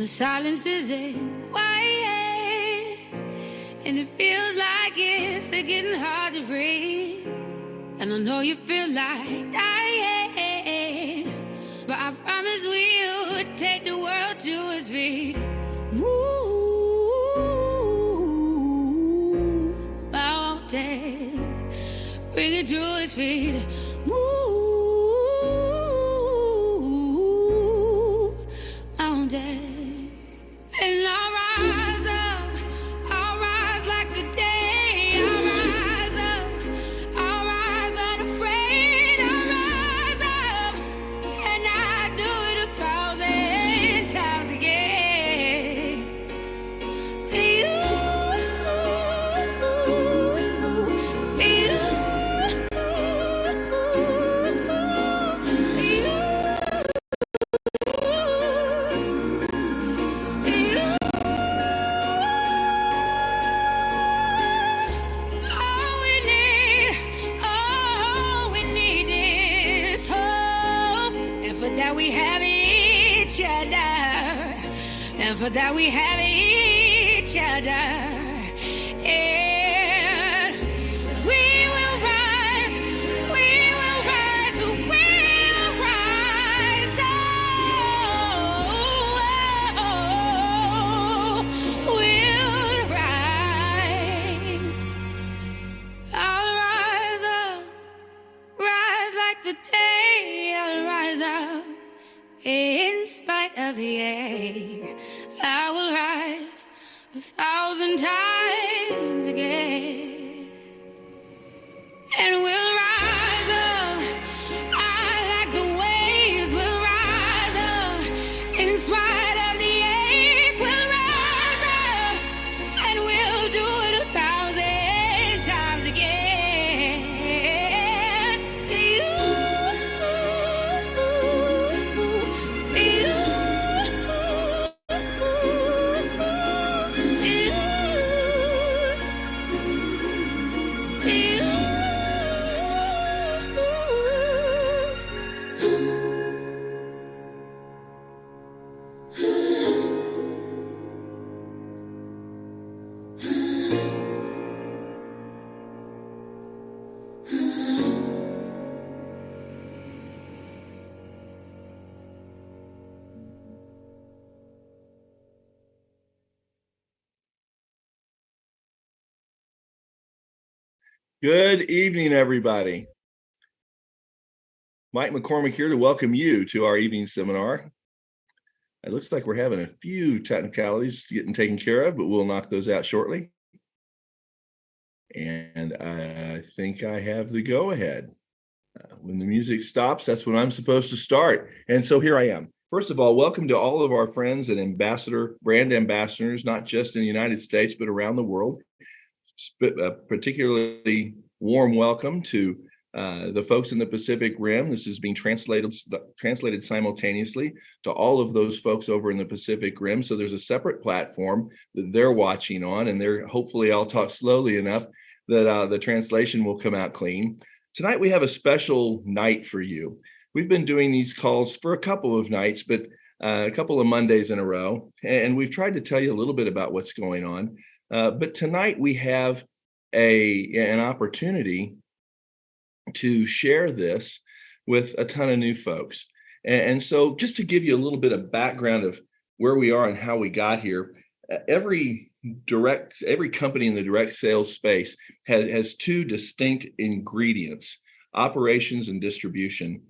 the silence isn't quiet, and it feels like it's getting hard to breathe. And I know you feel like dying, but I promise we'll take the world to its feet. Move mountains, bring it to its feet. Move mountains, and I'll rise up, I'll rise like the day. I'll rise up, I'll rise unafraid. I'll rise up, and I do it 1,000 times again. You. We have each other, and for that we have each other, and we will rise, we will rise, we'll rise, we'll rise. I'll rise up, rise like the day. I'll rise up. In spite of the ache, I will rise 1,000 times again. And we'll rise up, I like the waves, we'll rise up. In spite of the ache, we'll rise up. And we'll do it 1,000 times again. Good evening, everybody. Mike McCormick here to welcome you to our evening seminar. It looks like we're having a few technicalities getting taken care of, but we'll knock those out shortly. And I think I have the go-ahead. When the music stops, that's when I'm supposed to start. And so here I am. First of all, welcome to all of our friends and brand ambassadors, not just in the United States, but around the world. Particularly warm welcome to the folks in the Pacific Rim. This is being translated simultaneously to all of those folks over in the Pacific Rim. So there's a separate platform that they're watching on, and hopefully I'll talk slowly enough that the translation will come out clean. Tonight we have a special night for you. We've been doing these calls for a couple of nights, but a couple of Mondays in a row, and we've tried to tell you a little bit about what's going on. But tonight we have an opportunity to share this with a ton of new folks. And so just to give you a little bit of background of where we are and how we got here, every company in the direct sales space has two distinct ingredients: operations and distribution.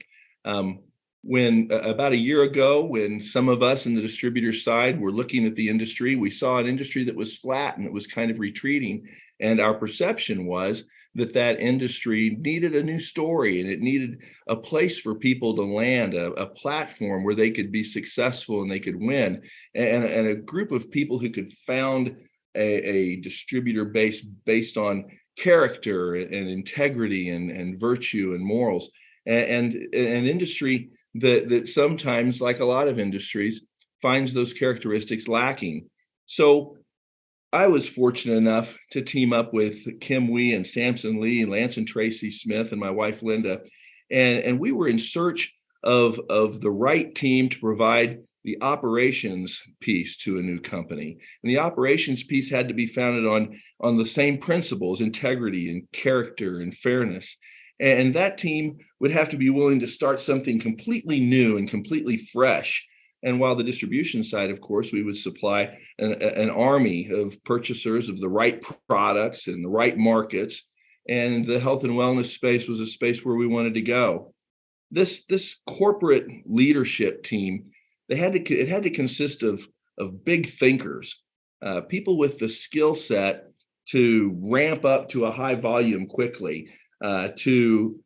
When about a year ago, when some of us in the distributor side were looking at the industry, we saw an industry that was flat and it was kind of retreating. And our perception was that industry needed a new story, and it needed a place for people to land, a platform where they could be successful and they could win, and a group of people who could found a distributor base based on character and integrity and virtue and morals, and an industry that sometimes, like a lot of industries, finds those characteristics lacking. So I was fortunate enough to team up with Kim Wee and Samson Lee and Lance and Tracy Smith and my wife, Linda. And we were in search of the right team to provide the operations piece to a new company. And the operations piece had to be founded on the same principles: integrity and character and fairness. And that team would have to be willing to start something completely new and completely fresh. And while the distribution side, of course, we would supply an army of purchasers of the right products in the right markets. And the health and wellness space was a space where we wanted to go. This corporate leadership team, it had to consist of big thinkers, people with the skill set to ramp up to a high volume quickly, to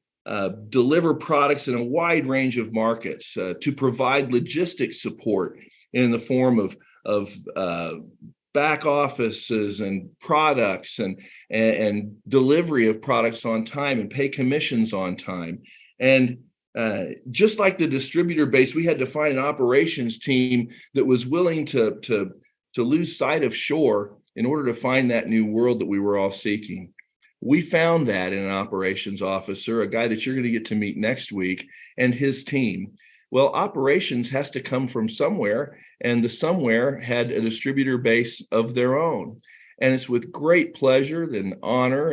deliver products in a wide range of markets, to provide logistics support in the form of back offices and products and delivery of products on time and pay commissions on time. And just like the distributor base, we had to find an operations team that was willing to lose sight of shore in order to find that new world that we were all seeking. We found that in an operations officer, a guy that you're going to get to meet next week, and his team. Well, operations has to come from somewhere, and the somewhere had a distributor base of their own. And it's with great pleasure and honor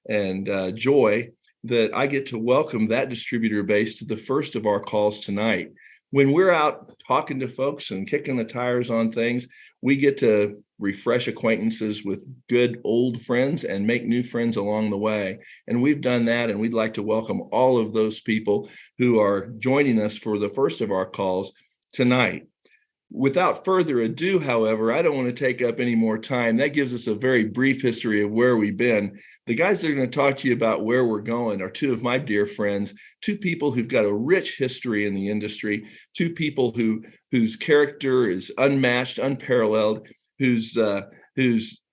and joy that I get to welcome that distributor base to the first of our calls tonight. When we're out talking to folks and kicking the tires on things, we get to refresh acquaintances with good old friends and make new friends along the way. And we've done that, and we'd like to welcome all of those people who are joining us for the first of our calls tonight. Without further ado, however, I don't want to take up any more time. That gives us a very brief history of where we've been. The guys that are going to talk to you about where we're going are two of my dear friends, two people who've got a rich history in the industry, two people whose character is unmatched, unparalleled, whose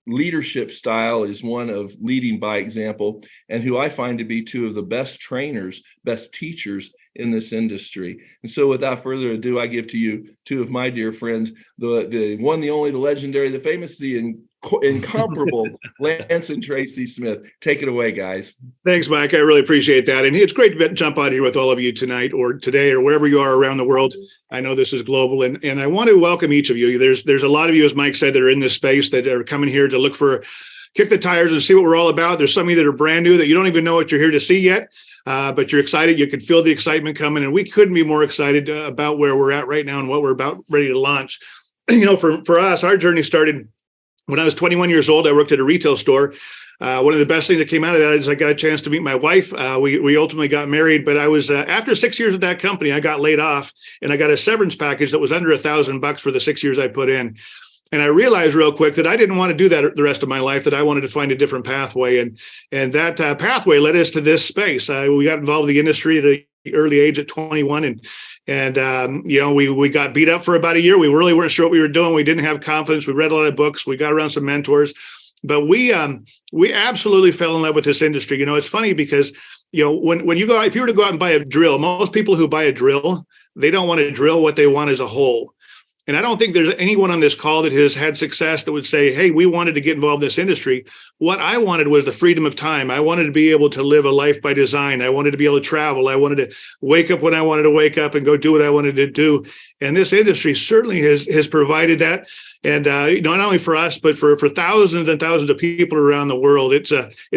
leadership style is one of leading by example, and who I find to be two of the best trainers, best teachers in this industry. And so without further ado, I give to you two of my dear friends, the one, the only, the legendary, the famous, the incomparable Lance and Tracy Smith. Take it away, guys. Thanks, Mike. I really appreciate that. And it's great to jump on here with all of you tonight or today or wherever you are around the world. I know this is global, and I want to welcome each of you. There's a lot of you, as Mike said, that are in this space that are coming here to look for, kick the tires and see what we're all about. There's some of you that are brand new that you don't even know what you're here to see yet, but you're excited. You can feel the excitement coming, and we couldn't be more excited about where we're at right now and what we're about ready to launch. You know, for us, our journey started when I was 21 years old. I worked at a retail store. One of the best things that came out of that is I got a chance to meet my wife. We ultimately got married, but I was after 6 years at that company, I got laid off, and I got a severance package that was under $1,000 for the 6 years I put in. And I realized real quick that I didn't want to do that the rest of my life, that I wanted to find a different pathway. And that pathway led us to this space. We got involved in the industry at an early age at 21. And you know, we got beat up for about a year. We really weren't sure what we were doing. We didn't have confidence. We read a lot of books. We got around some mentors. But we absolutely fell in love with this industry. You know, it's funny because, you know, when you go, if you were to go out and buy a drill, most people who buy a drill, they don't want to drill. What they want is a hole. And I don't think there's anyone on this call that has had success that would say, hey, we wanted to get involved in this industry. What I wanted was the freedom of time. I wanted to be able to live a life by design. I wanted to be able to travel. I wanted to wake up when I wanted to wake up and go do what I wanted to do. And this industry certainly has provided that. And you know, not only for us, but for thousands and thousands of people around the world. It's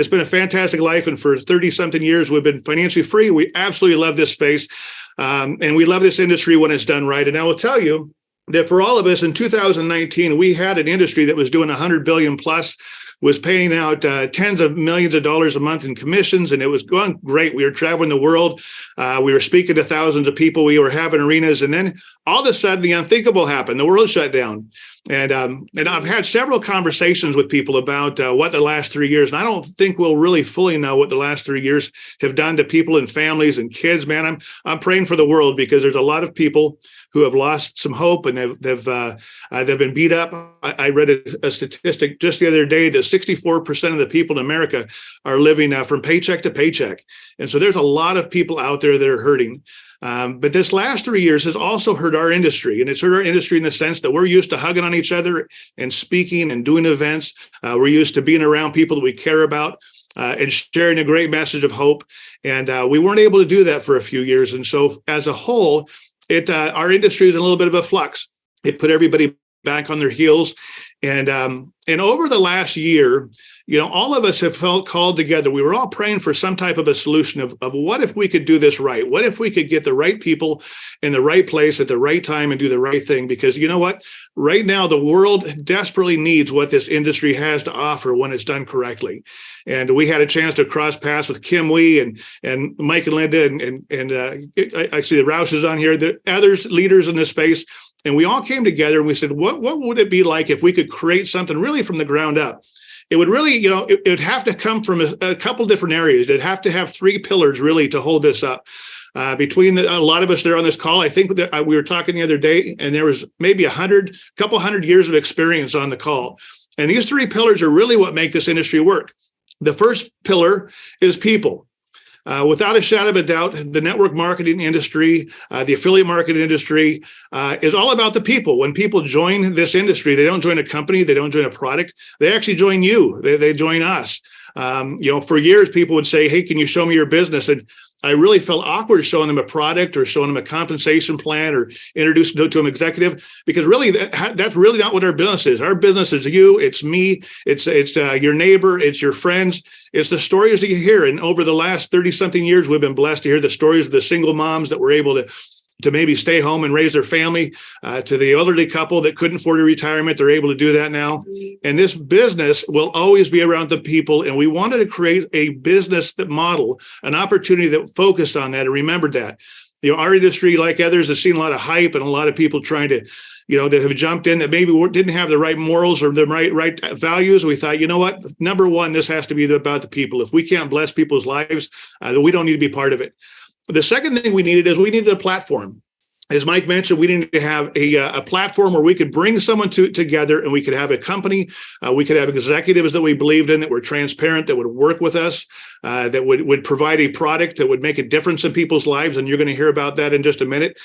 been a fantastic life. And for 30-something years, we've been financially free. We absolutely love this space. And we love this industry when it's done right. And I will tell you that for all of us in 2019, we had an industry that was doing 100 billion plus, was paying out tens of millions of dollars a month in commissions, and it was going great. We were traveling the world. We were speaking to thousands of people. We were having arenas, and then all of a sudden, the unthinkable happened. The world shut down. And I've had several conversations with people about what the last 3 years, and I don't think we'll really fully know what the last 3 years have done to people and families and kids. Man, I'm praying for the world because there's a lot of people who have lost some hope, and they've been beat up. I read a statistic just the other day that 64% of the people in America are living from paycheck to paycheck. And so there's a lot of people out there that are hurting. But this last 3 years has also hurt our industry. And it's hurt our industry in the sense that we're used to hugging on each other and speaking and doing events. We're used to being around people that we care about and sharing a great message of hope. And we weren't able to do that for a few years. And so as a whole, our industry is in a little bit of a flux. It put everybody back on their heels. And over the last year, all of us have felt called together. We were all praying for some type of a solution of what if we could do this right? What if we could get the right people in the right place at the right time and do the right thing? Because you know what? Right now, the world desperately needs what this industry has to offer when it's done correctly. And we had a chance to cross paths with Kim Wee and Mike and Linda and I see the Rouses on here, the others leaders in this space. And we all came together and we said, what would it be like if we could create something really from the ground up? It would really, it would have to come from a couple different areas. It'd have to have three pillars really to hold this up. Between a lot of us there on this call, I think that we were talking the other day, and there was maybe a couple hundred years of experience on the call. And these three pillars are really what make this industry work. The first pillar is people. Without a shadow of a doubt, the network marketing industry, the affiliate marketing industry is all about the people. When people join this industry, they don't join a company, they don't join a product, they actually join you, they join us. For years, people would say, hey, can you show me your business? And I really felt awkward showing them a product or showing them a compensation plan or introducing to an executive, because really that's really not what our business is. Our business is you, it's me, it's your neighbor, it's your friends, it's the stories that you hear. And over the last 30 something years, we've been blessed to hear the stories of the single moms that were able to maybe stay home and raise their family, to the elderly couple that couldn't afford a retirement. They're able to do that now. And this business will always be around the people. And we wanted to create a business that model, an opportunity that focused on that and remembered that. Our industry, like others, has seen a lot of hype and a lot of people trying to, that have jumped in that maybe didn't have the right morals or the right values. We thought, what, number one, this has to be about the people. If we can't bless people's lives, then we don't need to be part of it. The second thing we needed a platform. As Mike mentioned, we needed to have a platform where we could bring someone together, and we could have a company, we could have executives that we believed in, that were transparent, that would work with us, that would provide a product that would make a difference in people's lives. And you're going to hear about that in just a minute.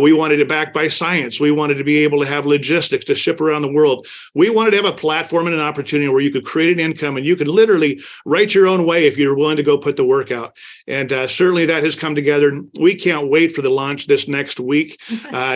We wanted it backed by science. We wanted to be able to have logistics to ship around the world. We wanted to have a platform and an opportunity where you could create an income and you could literally write your own way if you're willing to go put the work out. And certainly that has come together. We can't wait for the launch this next week.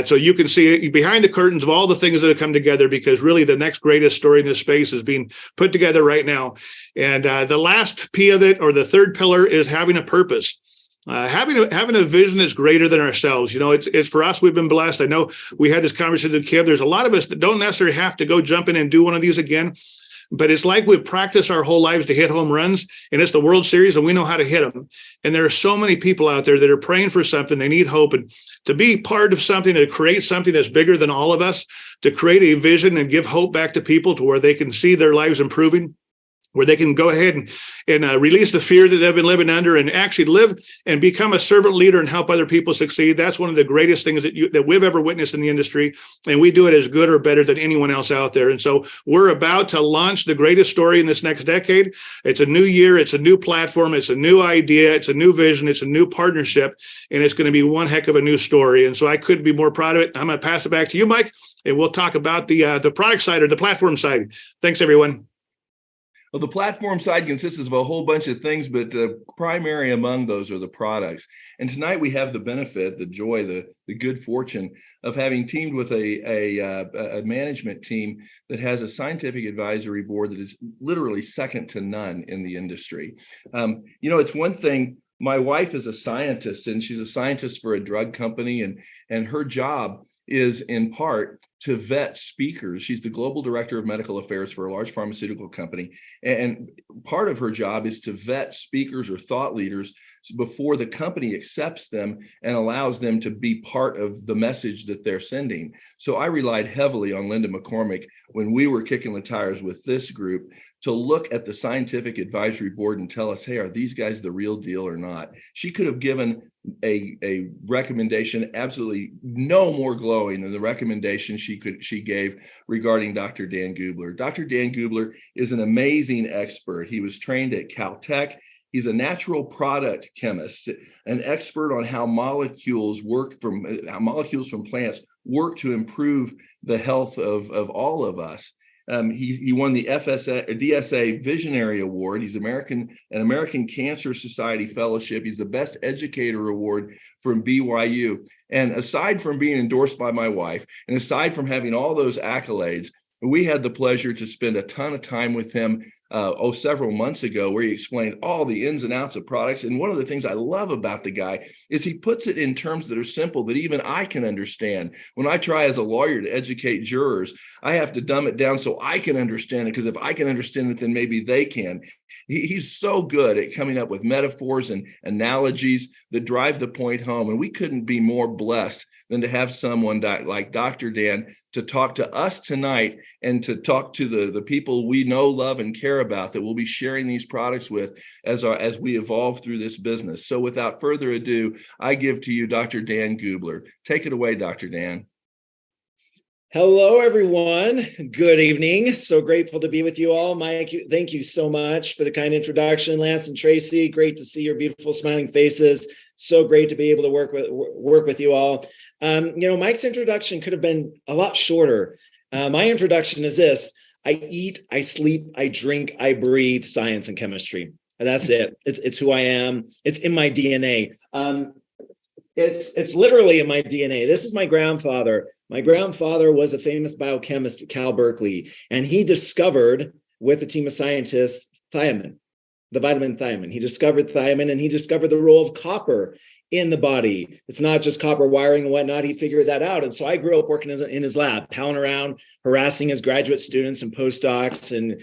So you can see behind the curtains of all the things that have come together, because really the next greatest story in this space is being put together right now. And the last P of it, or the third pillar, is having a purpose. Having a vision that's greater than ourselves. It's for us, we've been blessed. I know we had this conversation with Kim. There's a lot of us that don't necessarily have to go jump in and do one of these again. But it's like we've practiced our whole lives to hit home runs, and it's the World Series, and we know how to hit them. And there are so many people out there that are praying for something. They need hope, and to be part of something, to create something that's bigger than all of us, to create a vision and give hope back to people to where they can see their lives improving, where they can go ahead and release the fear that they've been living under and actually live and become a servant leader and help other people succeed. That's one of the greatest things that we've ever witnessed in the industry. And we do it as good or better than anyone else out there. And so we're about to launch the greatest story in this next decade. It's a new year. It's a new platform. It's a new idea. It's a new vision. It's a new partnership. And it's going to be one heck of a new story. And so I couldn't be more proud of it. I'm going to pass it back to you, Mike, and we'll talk about the product side or the platform side. Thanks, everyone. Well, the platform side consists of a whole bunch of things, but primary among those are the products. And tonight we have the benefit, the joy, the good fortune of having teamed with a management team that has a scientific advisory board that is literally second to none in the industry. It's one thing. My wife is a scientist, and she's a scientist for a drug company, and her job is in part to vet speakers. She's the global director of medical affairs for a large pharmaceutical company. And part of her job is to vet speakers or thought leaders before the company accepts them and allows them to be part of the message that they're sending. So I relied heavily on Linda McCormick when we were kicking the tires with this group to look at the scientific advisory board and tell us, hey, are these guys the real deal or not? She could have given a recommendation absolutely no more glowing than the recommendation she gave regarding Dr. Dan Gubler. Dr. Dan Gubler is an amazing expert. He was trained at Caltech. He's a natural product chemist, an expert on how molecules from plants work to improve the health of all of us. He won the DSA Visionary Award. He's an American Cancer Society Fellowship. He's the Best Educator Award from BYU. And aside from being endorsed by my wife, and aside from having all those accolades, we had the pleasure to spend a ton of time with him several months ago, where he explained all the ins and outs of products. And one of the things I love about the guy is he puts it in terms that are simple, that even I can understand. When I try as a lawyer to educate jurors, I have to dumb it down so I can understand it, because if I can understand it, then maybe they can. He's so good at coming up with metaphors and analogies that drive the point home. And we couldn't be more blessed than to have someone like Dr. Dan to talk to us tonight, and to talk to the people we know, love, and care about, that we'll be sharing these products with as we evolve through this business. So without further ado, I give to you Dr. Dan Gubler. Take it away, Dr. Dan. Hello, everyone. Good evening. So grateful to be with you all. Mike, thank you so much for the kind introduction. Lance and Tracy, great to see your beautiful smiling faces. So great to be able to work with you all. Mike's introduction could have been a lot shorter. My introduction is this: I eat, I sleep, I drink, I breathe science and chemistry. And that's it. It's who I am. It's in my DNA. It's literally in my DNA. This is my grandfather. My grandfather was a famous biochemist at Cal Berkeley, and he discovered, with a team of scientists, thiamine, the vitamin thiamine. He discovered thiamine, and he discovered the role of copper in the body. It's not just copper wiring and whatnot. He figured that out. And so I grew up working in his lab, palling around, harassing his graduate students and postdocs, and,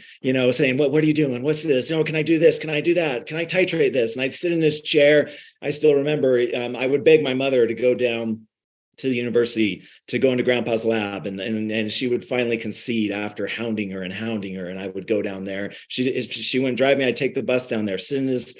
saying, what are you doing? What's this? Can I do this? Can I do that? Can I titrate this? And I'd sit in his chair. I still remember I would beg my mother to go down to the university to go into grandpa's lab, and she would finally concede after hounding her, and I would go down there. If she wouldn't drive me, I'd take the bus down there, sit in his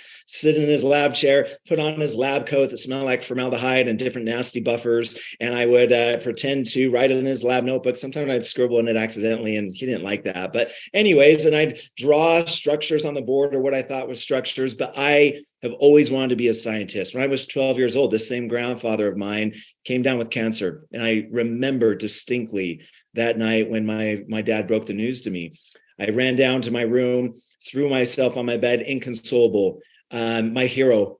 lab chair, put on his lab coat that smelled like formaldehyde and different nasty buffers, and I would pretend to write in his lab notebook. Sometimes I'd scribble in it accidentally, and he didn't like that. But anyways, and I'd draw structures on the board, or what I thought was structures, but I have always wanted to be a scientist. When I was 12 years old, this same grandfather of mine came down with cancer. And I remember distinctly that night when my dad broke the news to me. I ran down to my room, threw myself on my bed, inconsolable. My hero.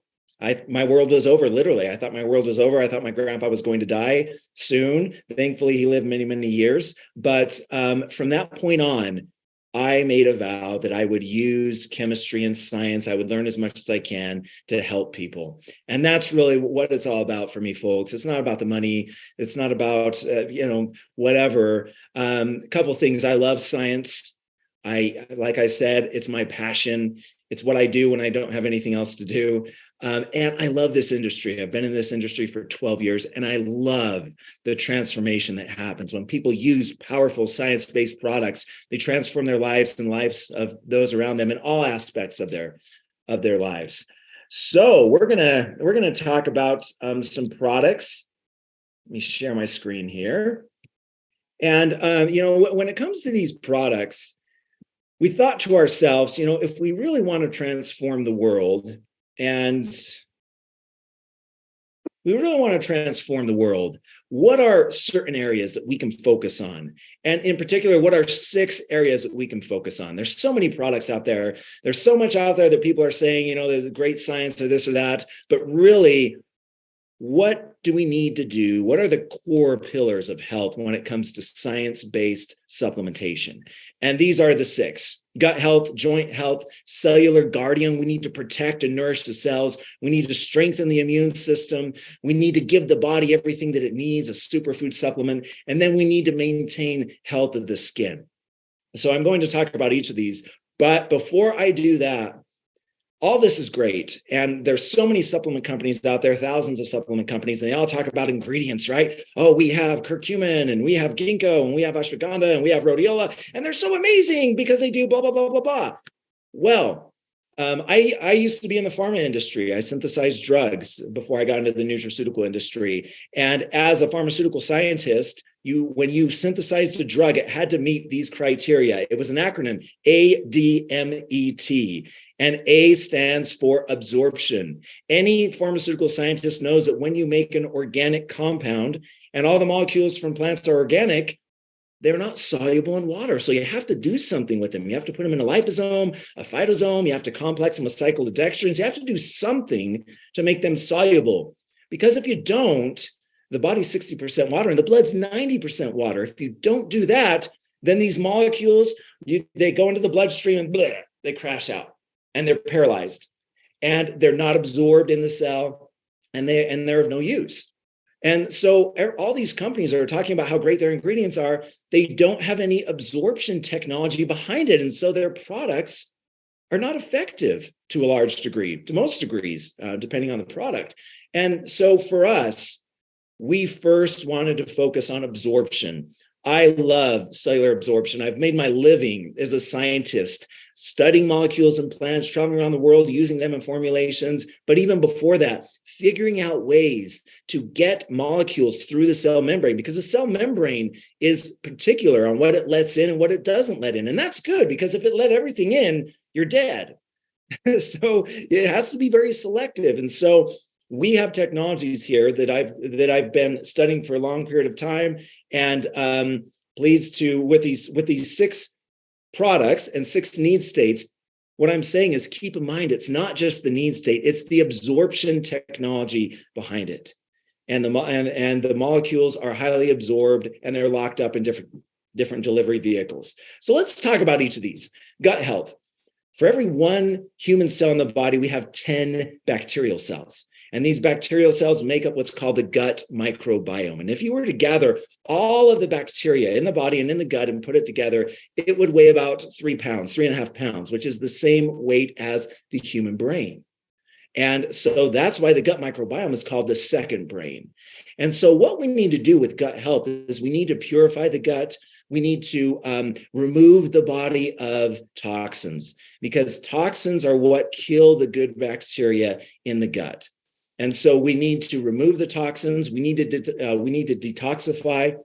My world was over, literally. I thought my world was over. I thought my grandpa was going to die soon. Thankfully, he lived many, many years. But from that point on, I made a vow that I would use chemistry and science. I would learn as much as I can to help people. And that's really what it's all about for me, folks. It's not about the money. It's not about, whatever. A couple things. I love science. Like I said, it's my passion. It's what I do when I don't have anything else to do. And I love this industry. I've been in this industry for 12 years, and I love the transformation that happens when people use powerful science-based products. They transform their lives and lives of those around them in all aspects of their lives. So we're gonna talk about some products. Let me share my screen here. And when it comes to these products, we thought to ourselves, if we really want to transform the world, and we really want to transform the world, what are certain areas that we can focus on? And in particular, what are 6 areas that we can focus on? There's so many products out there. There's so much out there that people are saying, there's great science or this or that, but really, what do we need to do? What are the core pillars of health when it comes to science-based supplementation? And these are the 6: gut health, joint health, cellular guardian. We need to protect and nourish the cells. We need to strengthen the immune system. We need to give the body everything that it needs, a superfood supplement. And then we need to maintain health of the skin. So I'm going to talk about each of these. But before I do that, all this is great. And there's so many supplement companies out there, thousands of supplement companies, and they all talk about ingredients, right? Oh, we have curcumin, and we have ginkgo, and we have ashwagandha, and we have rhodiola, and they're so amazing because they do blah, blah, blah, blah, blah. Well, I used to be in the pharma industry. I synthesized drugs before I got into the nutraceutical industry. And as a pharmaceutical scientist, when you synthesized a drug, it had to meet these criteria. It was an acronym, ADMET. And A stands for absorption. Any pharmaceutical scientist knows that when you make an organic compound and all the molecules from plants are organic, they're not soluble in water. So you have to do something with them. You have to put them in a liposome, a phytosome. You have to complex them with cyclodextrins. You have to do something to make them soluble. Because if you don't, the body's 60% water and the blood's 90% water. If you don't do that, then these molecules, they go into the bloodstream and bleh, they crash out and they're paralyzed and they're not absorbed in the cell and they're of no use. And so all these companies are talking about how great their ingredients are. They don't have any absorption technology behind it. And so their products are not effective to a large degree, to most degrees, depending on the product. And so for us, we first wanted to focus on absorption. I love cellular absorption. I've made my living as a scientist, studying molecules in plants, traveling around the world, using them in formulations. But even before that, figuring out ways to get molecules through the cell membrane, because the cell membrane is particular on what it lets in and what it doesn't let in. And that's good, because if it let everything in, you're dead. So it has to be very selective. And so we have technologies here that I've been studying for a long period of time, and pleased to with these 6 products and 6 need states. What I'm saying is, keep in mind, it's not just the need state; it's the absorption technology behind it, and the molecules are highly absorbed and they're locked up in different delivery vehicles. So let's talk about each of these. Gut health. For every 1 human cell in the body, we have 10 bacterial cells. And these bacterial cells make up what's called the gut microbiome. And if you were to gather all of the bacteria in the body and in the gut and put it together, it would weigh about 3 pounds, 3.5 pounds, which is the same weight as the human brain. And so that's why the gut microbiome is called the second brain. And so what we need to do with gut health is we need to purify the gut. We need to remove the body of toxins, because toxins are what kill the good bacteria in the gut. And so we need to remove the toxins. We need to detoxify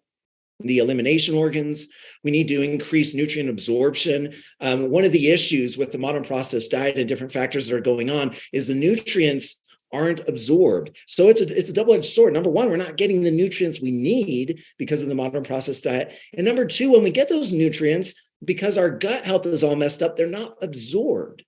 the elimination organs. We need to increase nutrient absorption. One of the issues with the modern processed diet and different factors that are going on is the nutrients aren't absorbed. So it's a double-edged sword. Number one, we're not getting the nutrients we need because of the modern processed diet. And number two, when we get those nutrients, because our gut health is all messed up, they're not absorbed.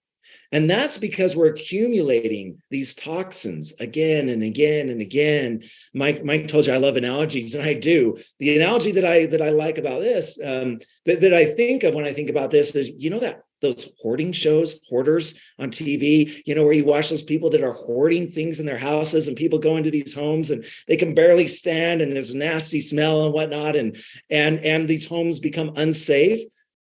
And that's because we're accumulating these toxins again and again and again. Mike told you I love analogies, and I do. The analogy that I like about this, that I think of when I think about this is, that those hoarding shows, hoarders on TV, where you watch those people that are hoarding things in their houses, and people go into these homes and they can barely stand, and there's a nasty smell and whatnot, and these homes become unsafe.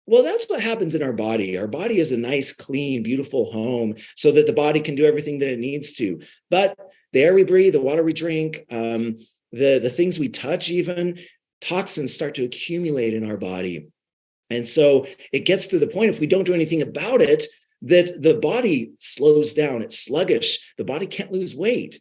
Well, that's what happens in our body. Our body is a nice, clean, beautiful home so that the body can do everything that it needs to. But the air we breathe, the water we drink, the things we touch, even toxins start to accumulate in our body. And so it gets to the point, if we don't do anything about it, that the body slows down. It's sluggish. The body can't lose weight.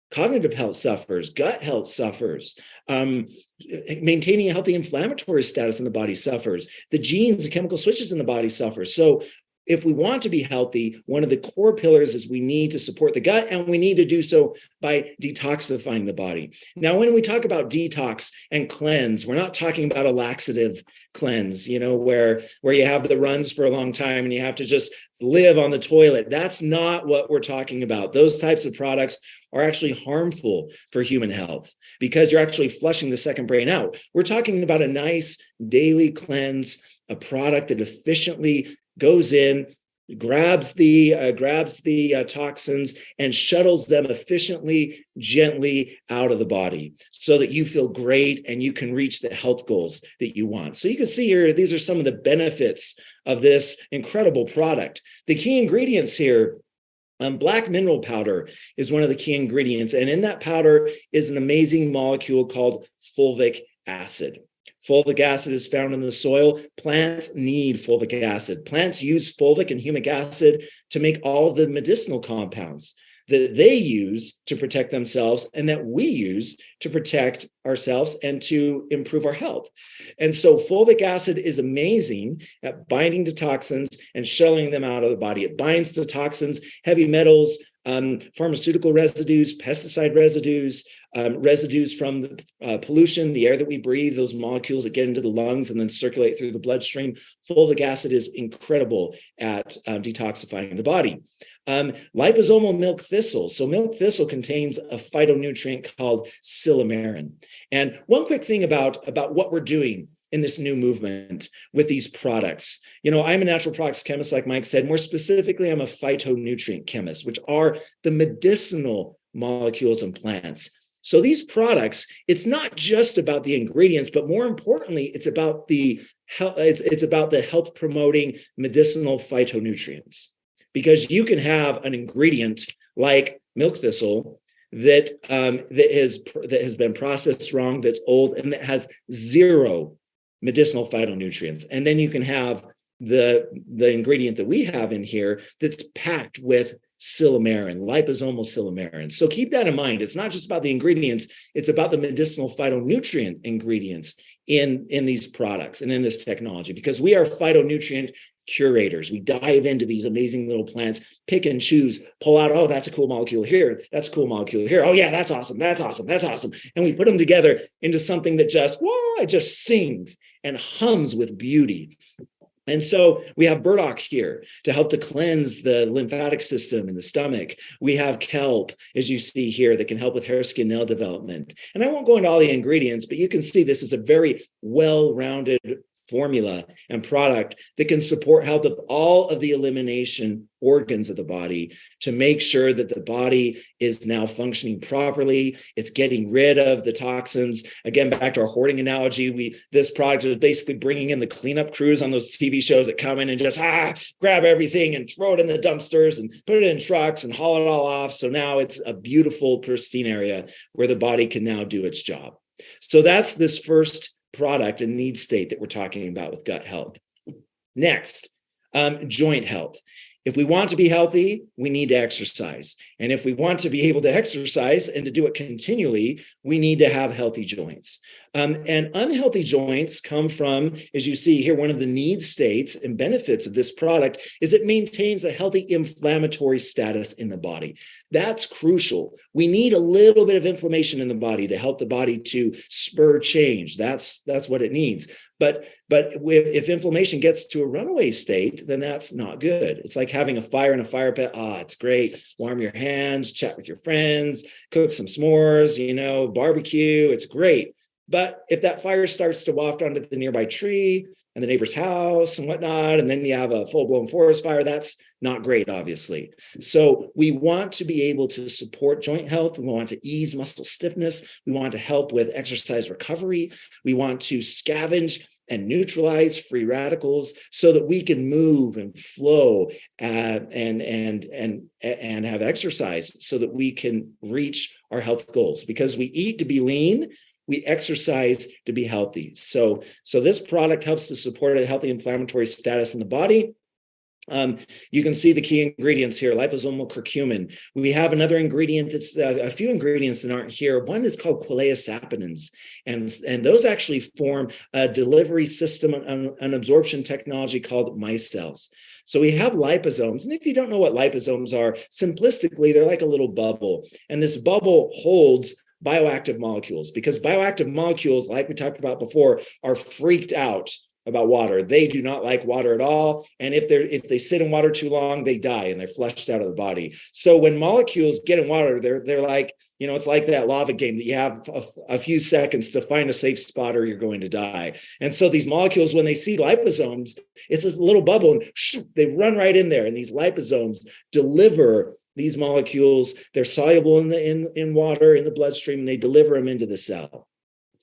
Cognitive health suffers, gut health suffers, maintaining a healthy inflammatory status in the body suffers, the genes, the chemical switches in the body suffer. So if we want to be healthy, one of the core pillars is we need to support the gut, and we need to do so by detoxifying the body. Now, when we talk about detox and cleanse, we're not talking about a laxative cleanse, where you have the runs for a long time and you have to just live on the toilet. That's not what we're talking about. Those types of products are actually harmful for human health because you're actually flushing the second brain out. We're talking about a nice daily cleanse, a product that efficiently goes in, grabs the toxins and shuttles them efficiently, gently out of the body so that you feel great and you can reach the health goals that you want. So you can see here, these are some of the benefits of this incredible product. The key ingredients here, black mineral powder is one of the key ingredients. And in that powder is an amazing molecule called fulvic acid. Fulvic acid is found in the soil. Plants need fulvic acid. Plants use fulvic and humic acid to make all of the medicinal compounds that they use to protect themselves and that we use to protect ourselves and to improve our health. And so fulvic acid is amazing at binding to toxins and shuttling them out of the body. It binds to toxins, heavy metals, pharmaceutical residues, pesticide residues, residues from pollution, the air that we breathe, those molecules that get into the lungs and then circulate through the bloodstream. Fulvic acid is incredible at detoxifying the body. Liposomal milk thistle. So milk thistle contains a phytonutrient called silymarin. And one quick thing about what we're doing in this new movement with these products. I'm a natural products chemist, like Mike said. More specifically, I'm a phytonutrient chemist, which are the medicinal molecules in plants. So these products, it's not just about the ingredients, but more importantly, it's about the health promoting medicinal phytonutrients. Because you can have an ingredient like milk thistle that has been processed wrong, that's old, and that has zero medicinal phytonutrients. And then you can have the ingredient that we have in here that's packed with silymarin, liposomal silymarin. So keep that in mind. It's not just about the ingredients, it's about the medicinal phytonutrient ingredients in these products and in this technology, because we are phytonutrient curators. We dive into these amazing little plants, pick and choose, pull out, oh, that's a cool molecule here. That's a cool molecule here. Oh yeah, that's awesome. That's awesome. That's awesome. And we put them together into something that it just sings and hums with beauty. And so we have burdock here to help to cleanse the lymphatic system in the stomach. We have kelp, as you see here, that can help with hair, skin, nail development. And I won't go into all the ingredients, but you can see this is a very well-rounded formula and product that can support health of all of the elimination organs of the body to make sure that the body is now functioning properly. It's getting rid of the toxins. Again, back to our hoarding analogy, this product is basically bringing in the cleanup crews on those TV shows that come in and just grab everything and throw it in the dumpsters and put it in trucks and haul it all off. So now it's a beautiful, pristine area where the body can now do its job. So that's this first product and need state that we're talking about with gut health. Next, joint health. If we want to be healthy, we need to exercise. And if we want to be able to exercise and to do it continually, we need to have healthy joints. And unhealthy joints come from, as you see here, one of the need states and benefits of this product is it maintains a healthy inflammatory status in the body. That's crucial. We need a little bit of inflammation in the body to help the body to spur change. That's what it needs. But if inflammation gets to a runaway state, then that's not good. It's like having a fire in a fire pit. It's great. Warm your hands, chat with your friends, cook some s'mores, barbecue. It's great. But if that fire starts to waft onto the nearby tree and the neighbor's house and whatnot, and then you have a full-blown forest fire, that's not great, obviously. So we want to be able to support joint health. We want to ease muscle stiffness. We want to help with exercise recovery. We want to scavenge and neutralize free radicals so that we can move and flow and have exercise so that we can reach our health goals. Because we eat to be lean, we exercise to be healthy. So this product helps to support a healthy inflammatory status in the body. You can see the key ingredients here, liposomal curcumin. We have another ingredient that's a few ingredients that aren't here. One is called queleosaponins, and those actually form a delivery system, an absorption technology called micelles. So we have liposomes, and if you don't know what liposomes are, simplistically, they're like a little bubble, and this bubble holds bioactive molecules, because bioactive molecules, like we talked about before, are freaked out about water. They do not like water at all. And if they sit in water too long, they die and they're flushed out of the body. So when molecules get in water, they're like, it's like that lava game that you have a few seconds to find a safe spot or you're going to die. And so these molecules, when they see liposomes, it's a little bubble and they run right in there. And these liposomes deliver these molecules. They're soluble in water, in the bloodstream, and they deliver them into the cell.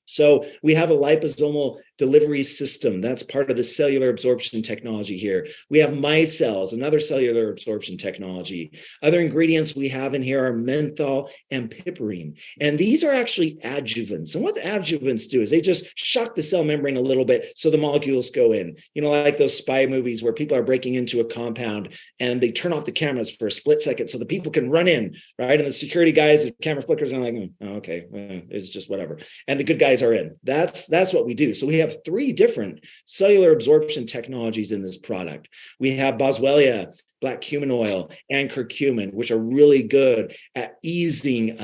So we have a liposomal delivery system. That's part of the cellular absorption technology here. We have micelles, another cellular absorption technology. Other ingredients we have in here are menthol and piperine. And these are actually adjuvants. And what adjuvants do is they just shock the cell membrane a little bit so the molecules go in. Like those spy movies where people are breaking into a compound and they turn off the cameras for a split second so the people can run in, right? And the security guys, the camera flickers, and they're like, okay, it's just whatever. And the good guys guys are in. That's what we do. So we have 3 different cellular absorption technologies in this product. We have Boswellia, black cumin oil, and curcumin, which are really good at easing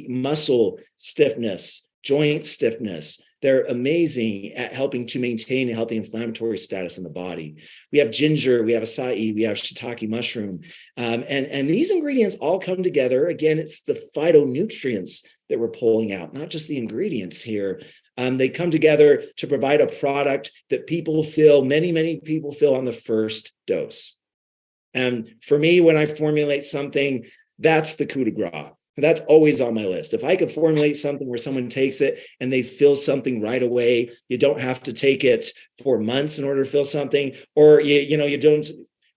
muscle stiffness, joint stiffness. They're amazing at helping to maintain a healthy inflammatory status in the body. We have ginger, we have acai, we have shiitake mushroom. And these ingredients all come together. Again, it's the phytonutrients that we're pulling out, not just the ingredients here. They come together to provide a product that people feel, many people feel on the first dose. And for me, when I formulate something, that's the coup de grace. That's always on my list. If I could formulate something where someone takes it and they feel something right away, you don't have to take it for months in order to feel something, or you don't,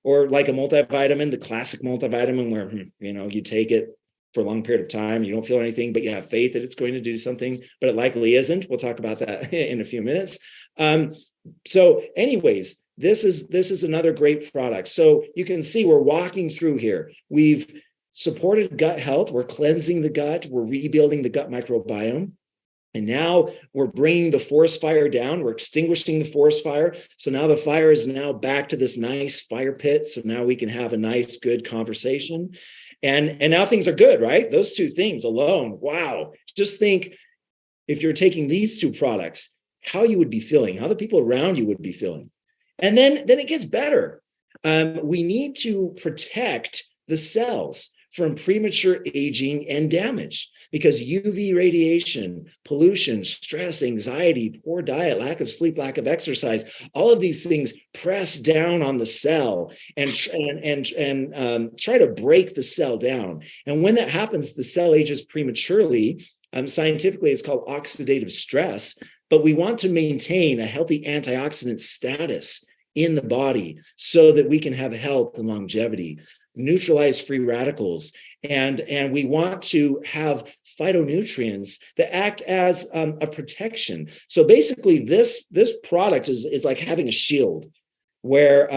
or like a multivitamin, the classic multivitamin where you take it for a long period of time, you don't feel anything, but you have faith that it's going to do something, but it likely isn't. We'll talk about that in a few minutes. So anyways, this is another great product. So you can see we're walking through here. We've supported gut health. We're cleansing the gut. We're rebuilding the gut microbiome. And now we're bringing the forest fire down. We're extinguishing the forest fire. So now the fire is now back to this nice fire pit. So now we can have a nice, good conversation. And now things are good, right? Those 2 things alone. Wow. Just think if you're taking these 2 products, how you would be feeling, how the people around you would be feeling. And then it gets better. We need to protect the cells from premature aging and damage, because UV radiation, pollution, stress, anxiety, poor diet, lack of sleep, lack of exercise, all of these things press down on the cell and try to break the cell down. And when that happens, the cell ages prematurely. Scientifically, it's called oxidative stress, but we want to maintain a healthy antioxidant status in the body so that we can have health and longevity, neutralize free radicals, and we want to have phytonutrients that act as a protection. So basically, this product is like having a shield where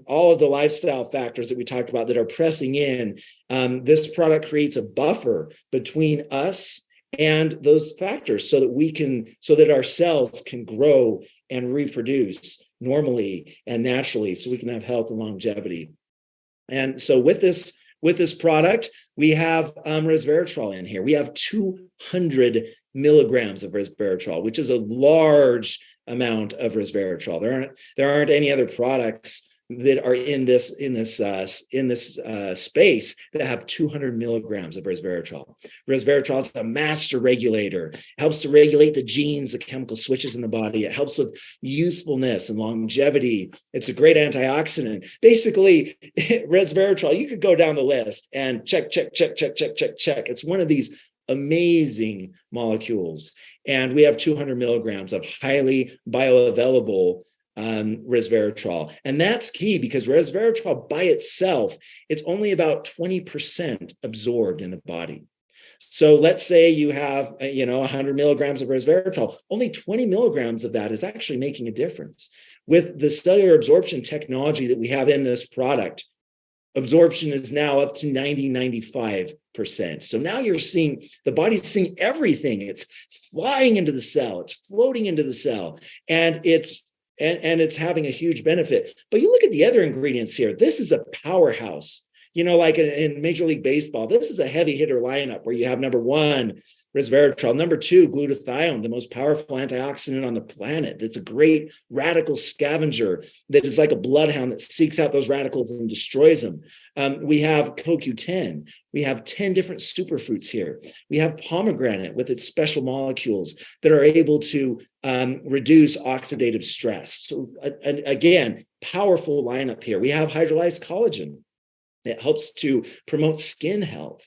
all of the lifestyle factors that we talked about that are pressing in, this product creates a buffer between us and those factors so that our cells can grow and reproduce normally and naturally, so we can have health and longevity. And so with this product, we have resveratrol in here. We have 200 milligrams of resveratrol, which is a large amount of resveratrol. There aren't any other products that are in this space that have 200 milligrams of resveratrol. Resveratrol is a master regulator. It helps to regulate the genes, the chemical switches in the body. It helps with youthfulness and longevity. It's a great antioxidant. Basically, resveratrol, you could go down the list and check. It's one of these amazing molecules. And we have 200 milligrams of highly bioavailable resveratrol. And that's key because resveratrol by itself, it's only about 20% absorbed in the body. So let's say you have, 100 milligrams of resveratrol, only 20 milligrams of that is actually making a difference. With the cellular absorption technology that we have in this product, absorption is now up to 95%. So now you're seeing the body's seeing everything. It's flying into the cell, it's floating into the cell, and it's having a huge benefit. But you look at the other ingredients here. This is a powerhouse. Like in Major League Baseball, this is a heavy hitter lineup where you have number 1, resveratrol, number 2, glutathione, the most powerful antioxidant on the planet. That's a great radical scavenger that is like a bloodhound that seeks out those radicals and destroys them. We have CoQ10. We have 10 different superfruits here. We have pomegranate with its special molecules that are able to reduce oxidative stress. So again, powerful lineup here. We have hydrolyzed collagen that helps to promote skin health.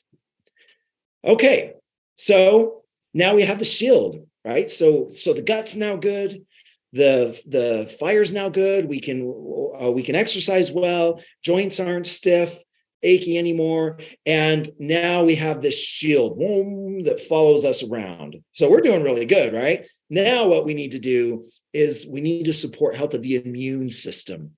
Okay, so now we have the shield, right? So the gut's now good. The fire's now good. We can exercise well. Joints aren't stiff, achy anymore. And now we have this shield that follows us around. So we're doing really good, right? Now what we need to do is we need to support health of the immune system.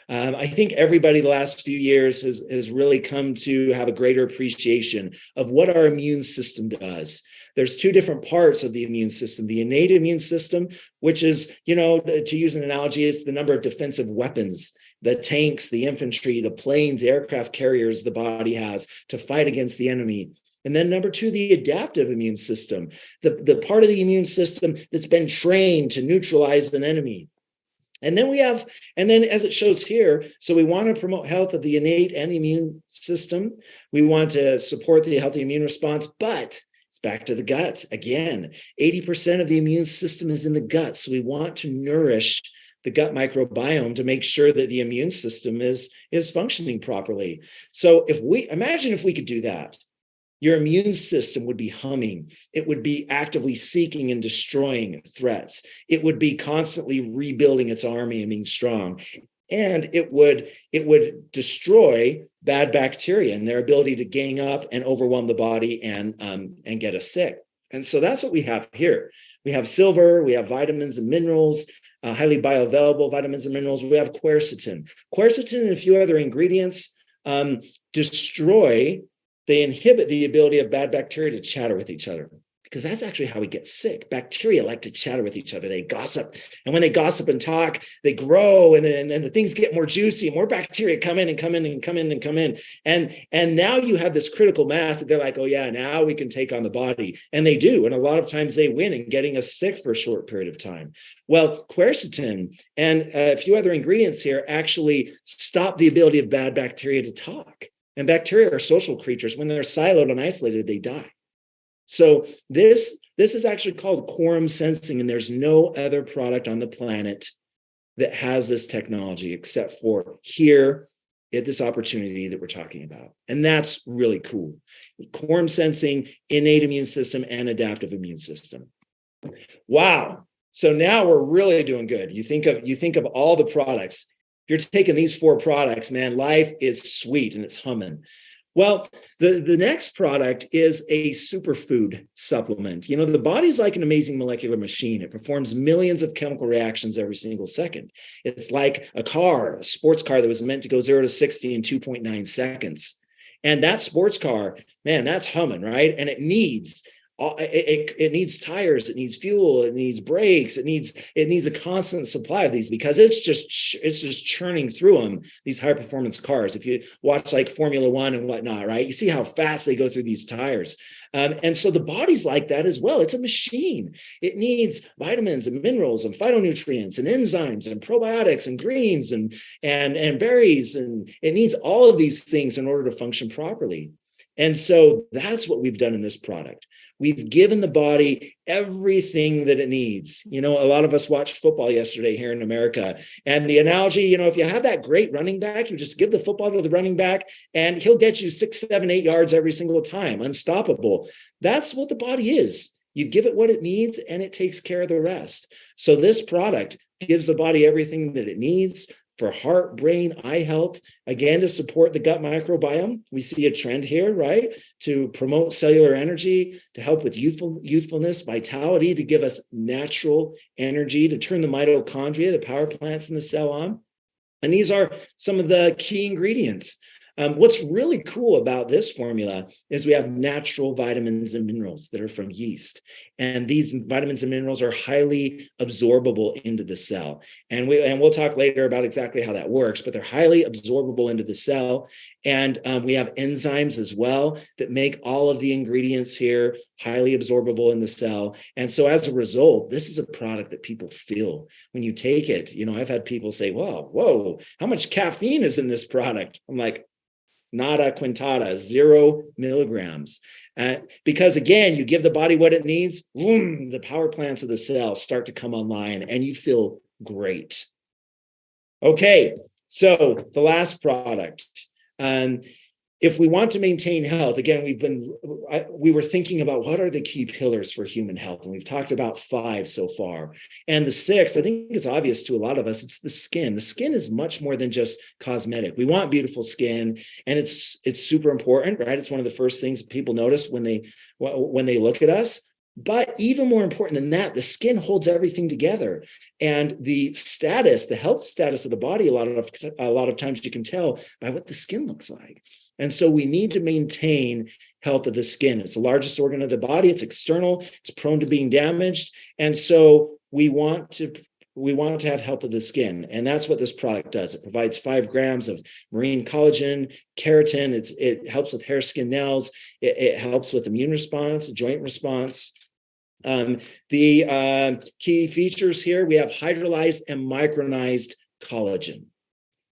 I think everybody the last few years has really come to have a greater appreciation of what our immune system does. there's two different parts of the immune system. The innate immune system, which is, to use an analogy, it's the number of defensive weapons, the tanks, the infantry, the planes, the aircraft carriers the body has to fight against the enemy. And then number two, the adaptive immune system, the part of the immune system that's been trained to neutralize an enemy. And then as it shows here, so we want to promote health of the innate and the immune system. We want to support the healthy immune response, but it's back to the gut. Again, 80% of the immune system is in the gut. So we want to nourish the gut microbiome to make sure that the immune system is functioning properly. So imagine if we could do that. Your immune system would be humming. It would be actively seeking and destroying threats. It would be constantly rebuilding its army and being strong. And it would destroy bad bacteria and their ability to gang up and overwhelm the body and get us sick. And so that's what we have here. We have silver, we have vitamins and minerals, highly bioavailable vitamins and minerals. We have quercetin. Quercetin and a few other ingredients they inhibit the ability of bad bacteria to chatter with each other, because that's actually how we get sick. Bacteria like to chatter with each other. They gossip. And when they gossip and talk, they grow, and then the things get more juicy, and more bacteria come in and come in and come in and come in. And now you have this critical mass that they're like, oh yeah, now we can take on the body. And they do. And a lot of times they win in getting us sick for a short period of time. Well, quercetin and a few other ingredients here actually stop the ability of bad bacteria to talk. And bacteria are social creatures. When they're siloed and isolated, they die. So this is actually called quorum sensing, and there's no other product on the planet that has this technology except for here at this opportunity that we're talking about. And that's really cool. Quorum sensing, innate immune system, and adaptive immune system. Wow. So now we're really doing good. You think of all the products. If you're taking these 4 products, man, life is sweet and it's humming. Well, the next product is a superfood supplement. The body's like an amazing molecular machine. It performs millions of chemical reactions every single second. It's like a sports car that was meant to go 0 to 60 in 2.9 seconds. And that sports car, man, that's humming, right? And it needs tires, it needs fuel, it needs brakes, it needs a constant supply of these, because it's just churning through them, these high performance cars. If you watch like Formula One and whatnot, right, you see how fast they go through these tires. And so the body's like that as well. It's a machine. It needs vitamins and minerals and phytonutrients and enzymes and probiotics and greens and berries, and it needs all of these things in order to function properly. And so that's what we've done in this product. We've given the body everything that it needs. A lot of us watched football yesterday here in America. And the analogy, if you have that great running back, you just give the football to the running back and he'll get you 6, 7, 8 yards every single time, unstoppable. That's what the body is. You give it what it needs and it takes care of the rest. So this product gives the body everything that it needs for heart, brain, eye health, again, to support the gut microbiome. We see a trend here, right? To promote cellular energy, to help with youthfulness, vitality, to give us natural energy, to turn the mitochondria, the power plants in the cell on. And these are some of the key ingredients. What's really cool about this formula is we have natural vitamins and minerals that are from yeast. And these vitamins and minerals are highly absorbable into the cell. And we'll talk later about exactly how that works, but they're highly absorbable into the cell. And we have enzymes as well that make all of the ingredients here highly absorbable in the cell. And so as a result, this is a product that people feel when you take it. I've had people say, whoa, how much caffeine is in this product? I'm like, nada quintata, 0 milligrams. Because again, you give the body what it needs, boom, the power plants of the cell start to come online and you feel great. Okay, so the last product. If we want to maintain health, again, we were thinking about what are the key pillars for human health, and we've talked about 5 so far. And the 6th, I think it's obvious to a lot of us, it's the skin. The skin is much more than just cosmetic. We want beautiful skin, and it's super important, right? It's one of the first things people notice when they look at us. But even more important than that, the skin holds everything together, and the health status of the body, a lot of times you can tell by what the skin looks like. And so we need to maintain health of the skin. It's the largest organ of the body. It's external. It's prone to being damaged. And so we want to have health of the skin. And that's what this product does. It provides 5 grams of marine collagen, keratin. It helps with hair, skin, nails. It helps with immune response, joint response. The key features here, we have hydrolyzed and micronized collagen.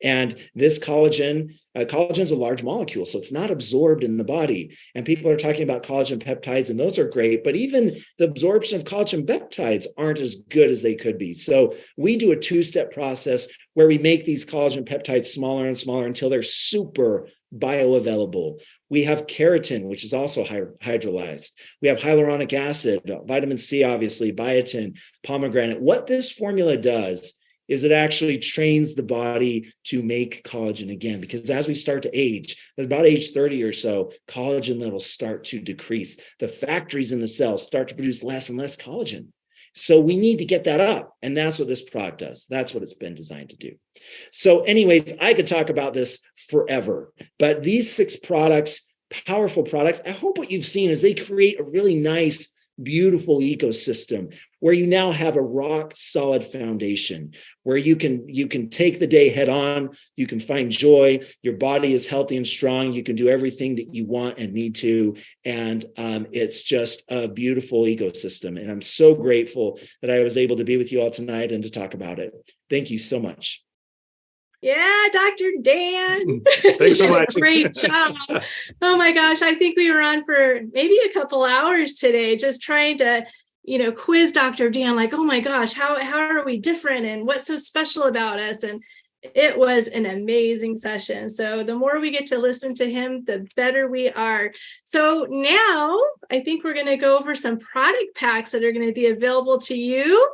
And this collagen is a large molecule, so it's not absorbed in the body. And people are talking about collagen peptides, and those are great, but even the absorption of collagen peptides aren't as good as they could be. So we do a 2-step process where we make these collagen peptides smaller and smaller until they're super bioavailable. We have keratin, which is also hydrolyzed. We have hyaluronic acid, vitamin C, obviously, biotin, pomegranate. What this formula does is it actually trains the body to make collagen again, because as we start to age, at about age 30 or so, collagen levels start to decrease. The factories in the cells start to produce less and less collagen. So we need to get that up. And that's what this product does. That's what it's been designed to do. So anyways, I could talk about this forever, but these 6 products, powerful products, I hope what you've seen is they create a really nice, beautiful ecosystem where you now have a rock solid foundation where you can take the day head on, you can find joy, your body is healthy and strong, you can do everything that you want and need to, and it's just a beautiful ecosystem. And I'm so grateful that I was able to be with you all tonight and to talk about it. Thank you so much. Yeah, Dr. Dan. Thanks so much. Great job. Oh my gosh. I think we were on for maybe a couple hours today, just trying to, quiz Dr. Dan, like, oh my gosh, how are we different and what's so special about us? And it was an amazing session. So the more we get to listen to him, the better we are. So now I think we're going to go over some product packs that are going to be available to you.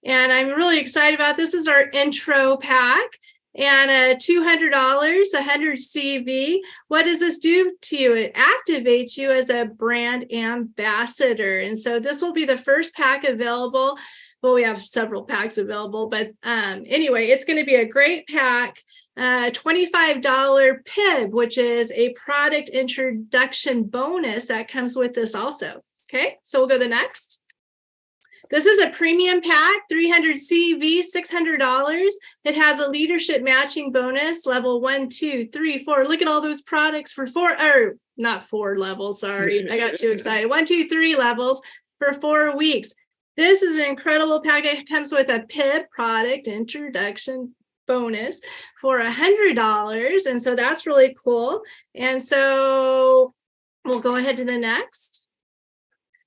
And I'm really excited about this. This is our intro pack. And $200, 100 CV. What does this do to you? It activates you as a brand ambassador. And so this will be the first pack available. Well, we have several packs available, but anyway, it's going to be a great pack. $25 PIB, which is a product introduction bonus that comes with this also. Okay, so we'll go to the next. This is a premium pack, 300 CV, $600. It has a leadership matching bonus, level 1, 2, 3, 4. Look at all those products for not 4 levels. Sorry, I got too excited. 1, 2, 3 levels for 4 weeks. This is an incredible pack. It comes with a PIB, product introduction bonus, for $100. And so that's really cool. And so we'll go ahead to the next.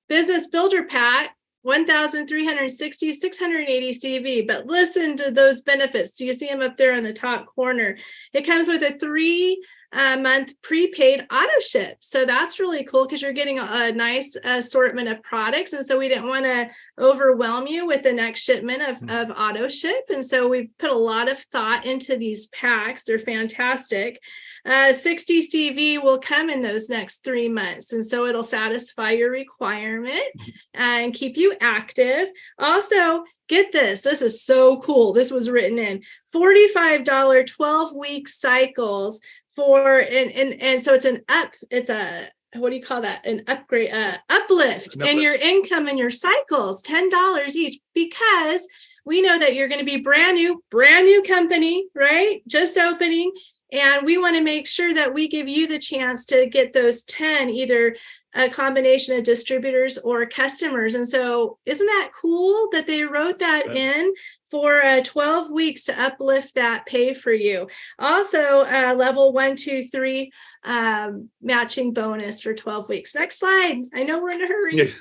Business Builder Pack. 1,360, 680 CV, but listen to those benefits. Do you see them up there in the top corner? It comes with a 3-month prepaid auto ship. So that's really cool because you're getting a nice assortment of products. And so we didn't want to overwhelm you with the next shipment of auto ship. And so we've put a lot of thought into these packs. They're fantastic. 60 CV will come in those next 3 months. And so it'll satisfy your requirement and keep you active. Also, get this. This is so cool. This was written in $45 12-week cycles for, and so it's a what do you call that? An upgrade, uplift in your income and your cycles, $10 each, because we know that you're going to be brand new company, right? Just opening. And we want to make sure that we give you the chance to get those 10, either a combination of distributors or customers. And so isn't that cool that they wrote that in for 12 weeks to uplift that pay for you? Also, level 1, 2, 3 matching bonus for 12 weeks. Next slide. I know we're in a hurry.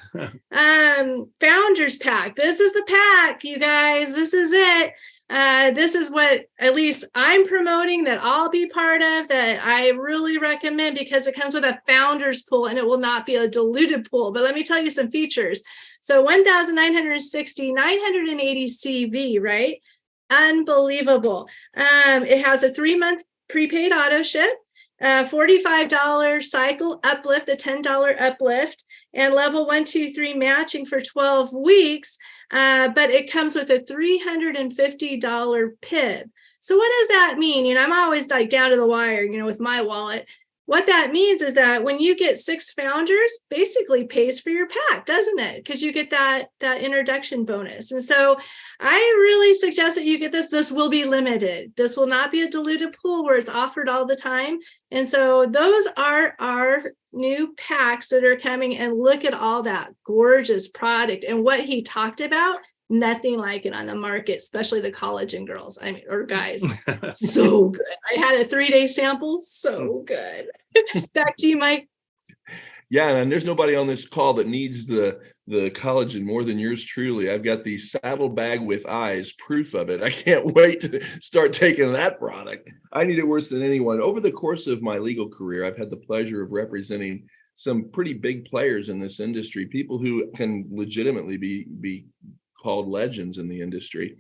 Founders Pack. This is the pack, you guys. This is it. This is what at least I'm promoting, that I'll be part of, that I really recommend, because it comes with a founders pool and it will not be a diluted pool. But let me tell you some features. So 1,960, 980 CV, right? Unbelievable. It has a 3-month prepaid auto ship, $45 cycle uplift, a $10 uplift, and level 1, 2, 3 matching for 12 weeks. But it comes with a $350 PIB. So what does that mean? I'm always like down to the wire, with my wallet. What that means is that when you get 6 founders, basically pays for your pack, doesn't it? Because you get that introduction bonus. And so I really suggest that you get this. This will be limited. This will not be a diluted pool where it's offered all the time. And so those are our new packs that are coming, and look at all that gorgeous product and what he talked about. Nothing like it on the market, especially the collagen girls, or guys. So good. I had a 3-day sample. So good. Back to you, Mike. Yeah, and there's nobody on this call that needs the collagen more than yours truly. I've got the saddlebag with eyes, proof of it. I can't wait to start taking that product. I need it worse than anyone. Over the course of my legal career, I've had the pleasure of representing some pretty big players in this industry, people who can legitimately be called legends in the industry.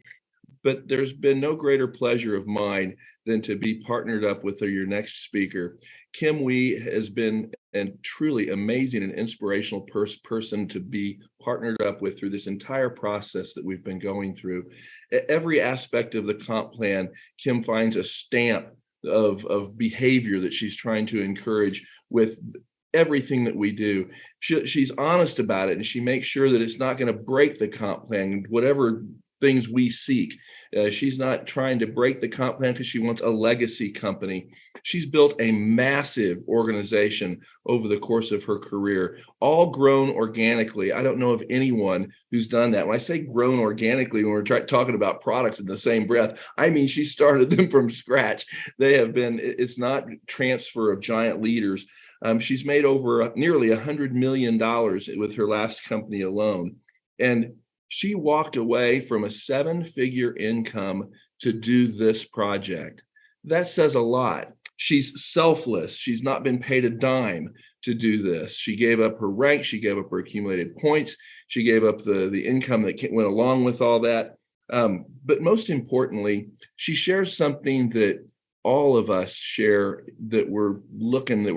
But there's been no greater pleasure of mine than to be partnered up with your next speaker. Kim Wee has been a truly amazing and inspirational person to be partnered up with through this entire process that we've been going through. Every aspect of the comp plan, Kim finds a stamp of behavior that she's trying to encourage with everything that we do. She's honest about it, and she makes sure that it's not going to break the comp plan, whatever things we seek. She's not trying to break the comp plan because she wants a legacy company. She's built a massive organization over the course of her career, all grown organically. I don't know of anyone who's done that. When I say grown organically, when we're talking about products in the same breath, I mean she started them from scratch. It's not transfer of giant leaders. She's made over nearly $100 million with her last company alone. And she walked away from a 7-figure income to do this project. That says a lot. She's selfless. She's not been paid a dime to do this. She gave up her rank. She gave up her accumulated points. She gave up the income that went along with all that. But most importantly, she shares something that all of us share, that we're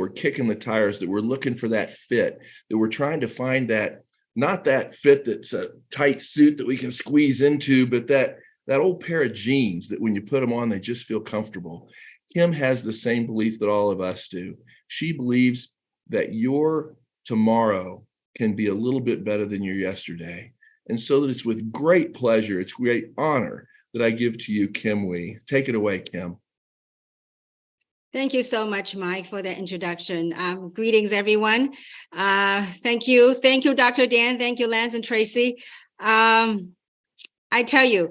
kicking the tires, that we're looking for that fit, that we're trying to find that, not that fit that's a tight suit that we can squeeze into, but that old pair of jeans that when you put them on, they just feel comfortable. Kim has the same belief that all of us do. She believes that your tomorrow can be a little bit better than your yesterday. And so that it's with great pleasure, it's great honor that I give to you, Kim Wee. Take it away, Kim. Thank you so much, Mike, for the introduction. Greetings, everyone. Thank you. Thank you, Dr. Dan. Thank you, Lance and Tracy. I tell you,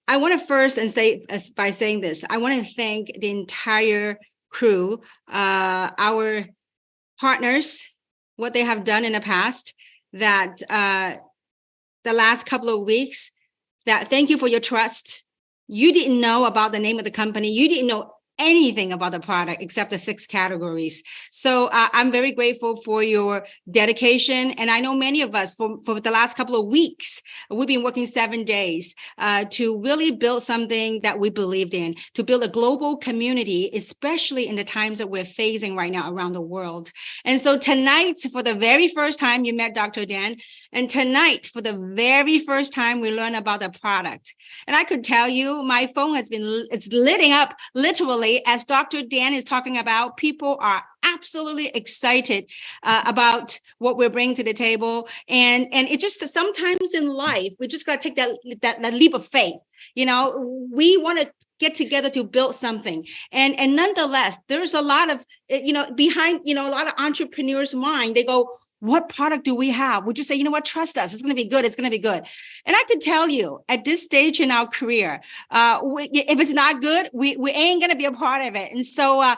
I want to first by saying this, I want to thank the entire crew, our partners, what they have done in the past, that the last couple of weeks, that thank you for your trust. You didn't know about the name of the company. You didn't know anything about the product except the 6 categories. So I'm very grateful for your dedication. And I know many of us for the last couple of weeks, we've been working 7 days to really build something that we believed in, to build a global community, especially in the times that we're facing right now around the world. And so tonight, for the very first time, you met Dr. Dan. And tonight, for the very first time, we learned about the product. And I could tell you, my phone it's lighting up literally as Dr. Dan is talking about. People are absolutely excited about what we're bringing to the table. And it just, sometimes in life, we just got to take that leap of faith. You know, we want to get together to build something. And nonetheless, there's a lot of, behind, a lot of entrepreneurs' mind, they go, what product do we have? Would you say, you know what, trust us, it's going to be good, it's going to be good. And I could tell you at this stage in our career, if it's not good, we ain't going to be a part of it. And so,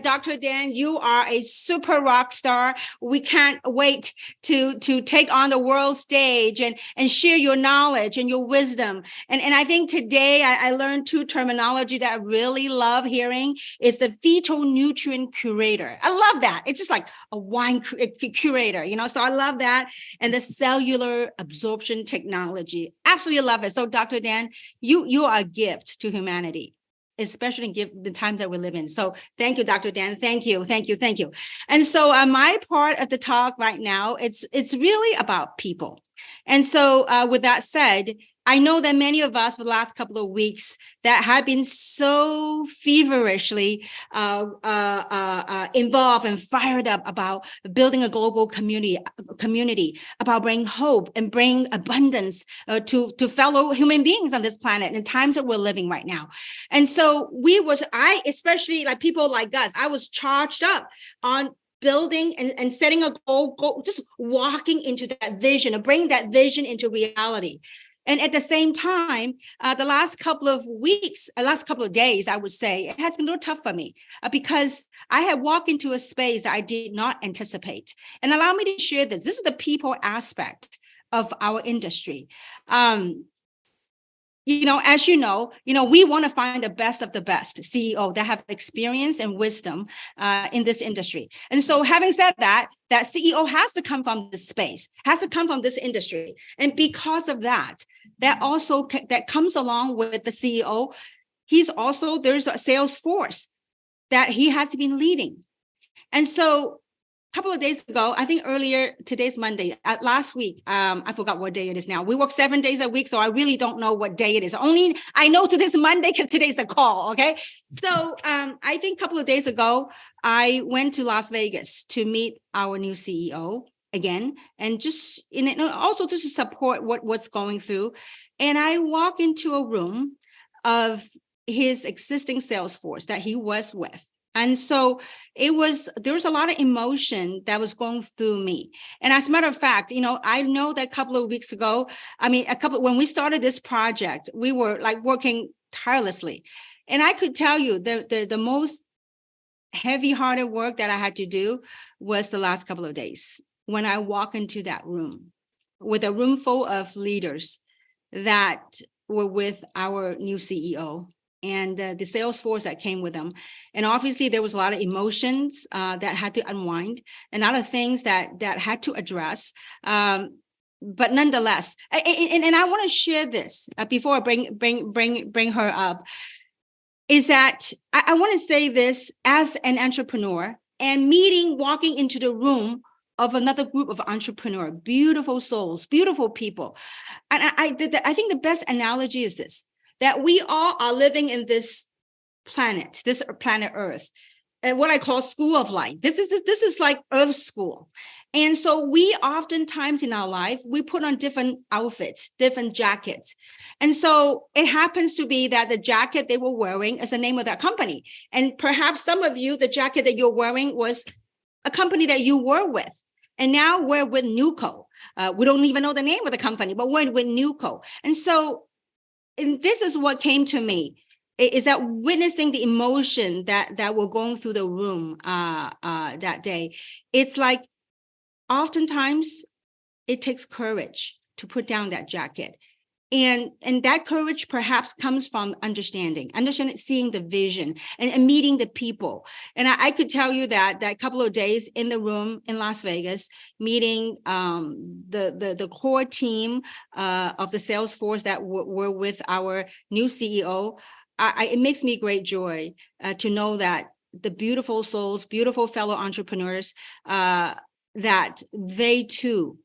Dr. Dan, you are a super rock star. We can't wait to take on the world stage and share your knowledge and your wisdom. And I think today I learned 2 terminology that I really love hearing. Is the fetal nutrient curator. I love that. It's just like a wine curator. So I love that. And the cellular absorption technology. Absolutely love it. So Dr. Dan, you are a gift to humanity, especially in the times that we live in. So thank you, Dr. Dan. Thank you. Thank you. Thank you. And so my part of the talk right now, it's really about people. And so with that said, I know that many of us for the last couple of weeks that have been so feverishly involved and fired up about building a global community, about bringing hope and bring abundance to fellow human beings on this planet in times that we're living right now. And so especially like people like us, I was charged up on building and setting a goal, just walking into that vision and bring that vision into reality. And at the same time, the last couple of days, I would say, it has been a little tough for me because I had walked into a space that I did not anticipate. And allow me to share this. This is the people aspect of our industry. As you know, we want to find the best of the best CEO that have experience and wisdom in this industry. And so having said that CEO has to come from this space, has to come from this industry. And because of that comes along with the CEO, there's a sales force that he has been leading. And so a couple of days ago, I think today's Monday, last week, I forgot what day it is now. We work 7 days a week, so I really don't know what day it is. Only I know today's Monday because today's the call, okay? So I think a couple of days ago, I went to Las Vegas to meet our new CEO again, and also to support what's going through. And I walk into a room of his existing sales force that he was with. And so there was a lot of emotion that was going through me. And as a matter of fact, I know that a couple of weeks ago, when we started this project, we were like working tirelessly. And I could tell you the most heavy-hearted work that I had to do was the last couple of days when I walk into that room with a room full of leaders that were with our new CEO. And the sales force that came with them. And obviously there was a lot of emotions that had to unwind and other things that had to address. But nonetheless, and I want to share this before I bring her up, is that I want to say this as an entrepreneur and walking into the room of another group of entrepreneurs, beautiful souls, beautiful people. And I think the best analogy is this, that we all are living in this planet Earth, and what I call school of life. This is like Earth school. And so we oftentimes in our life, we put on different outfits, different jackets. And so it happens to be that the jacket they were wearing is the name of that company. And perhaps some of you, the jacket that you're wearing was a company that you were with. And now we're with Newco. We don't even know the name of the company, but we're with Newco. And this is what came to me, is that witnessing the emotion that were going through the room that day. It's like oftentimes it takes courage to put down that jacket. And that courage perhaps comes from understanding, seeing the vision and meeting the people. And I could tell you that couple of days in the room in Las Vegas, meeting the core team of the sales force that were with our new CEO, it makes me great joy to know that the beautiful souls, beautiful fellow entrepreneurs, that they too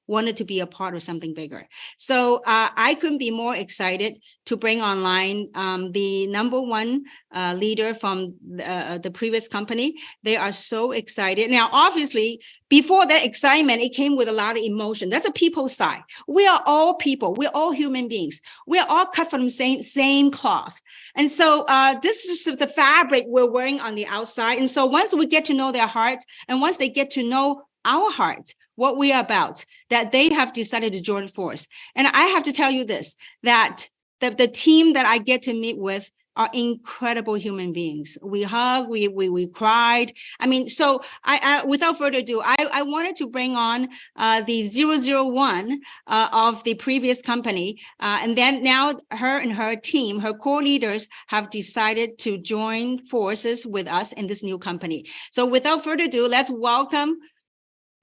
wanted to be a part of something bigger. So I couldn't be more excited to bring online the number one leader from the previous company. They are so excited. Now, obviously, before that excitement, it came with a lot of emotion. That's a people side. We are all people. We're all human beings. We're all cut from the same cloth. And so this is the fabric we're wearing on the outside. And so once we get to know their hearts, and once they get to know our hearts, what we are about, that they have decided to join force. And I have to tell you this, that the team that I get to meet with are incredible human beings. We hug, we cried. I mean, so I without further ado, I wanted to bring on the 001 of the previous company. And then now her and her team, her core leaders, have decided to join forces with us in this new company. So without further ado, let's welcome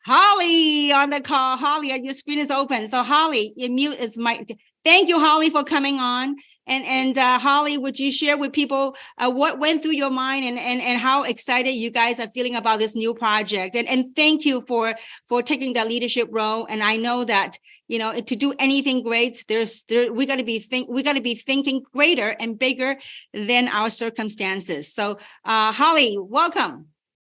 Holly on the call. Holly, your screen is open. So Holly, your mute is Thank you, Holly, for coming on. And Holly, would you share with people what went through your mind and how excited you guys are feeling about this new project? And thank you for taking that leadership role. And I know that, to do anything great, we got to be thinking greater and bigger than our circumstances. So, Holly, welcome.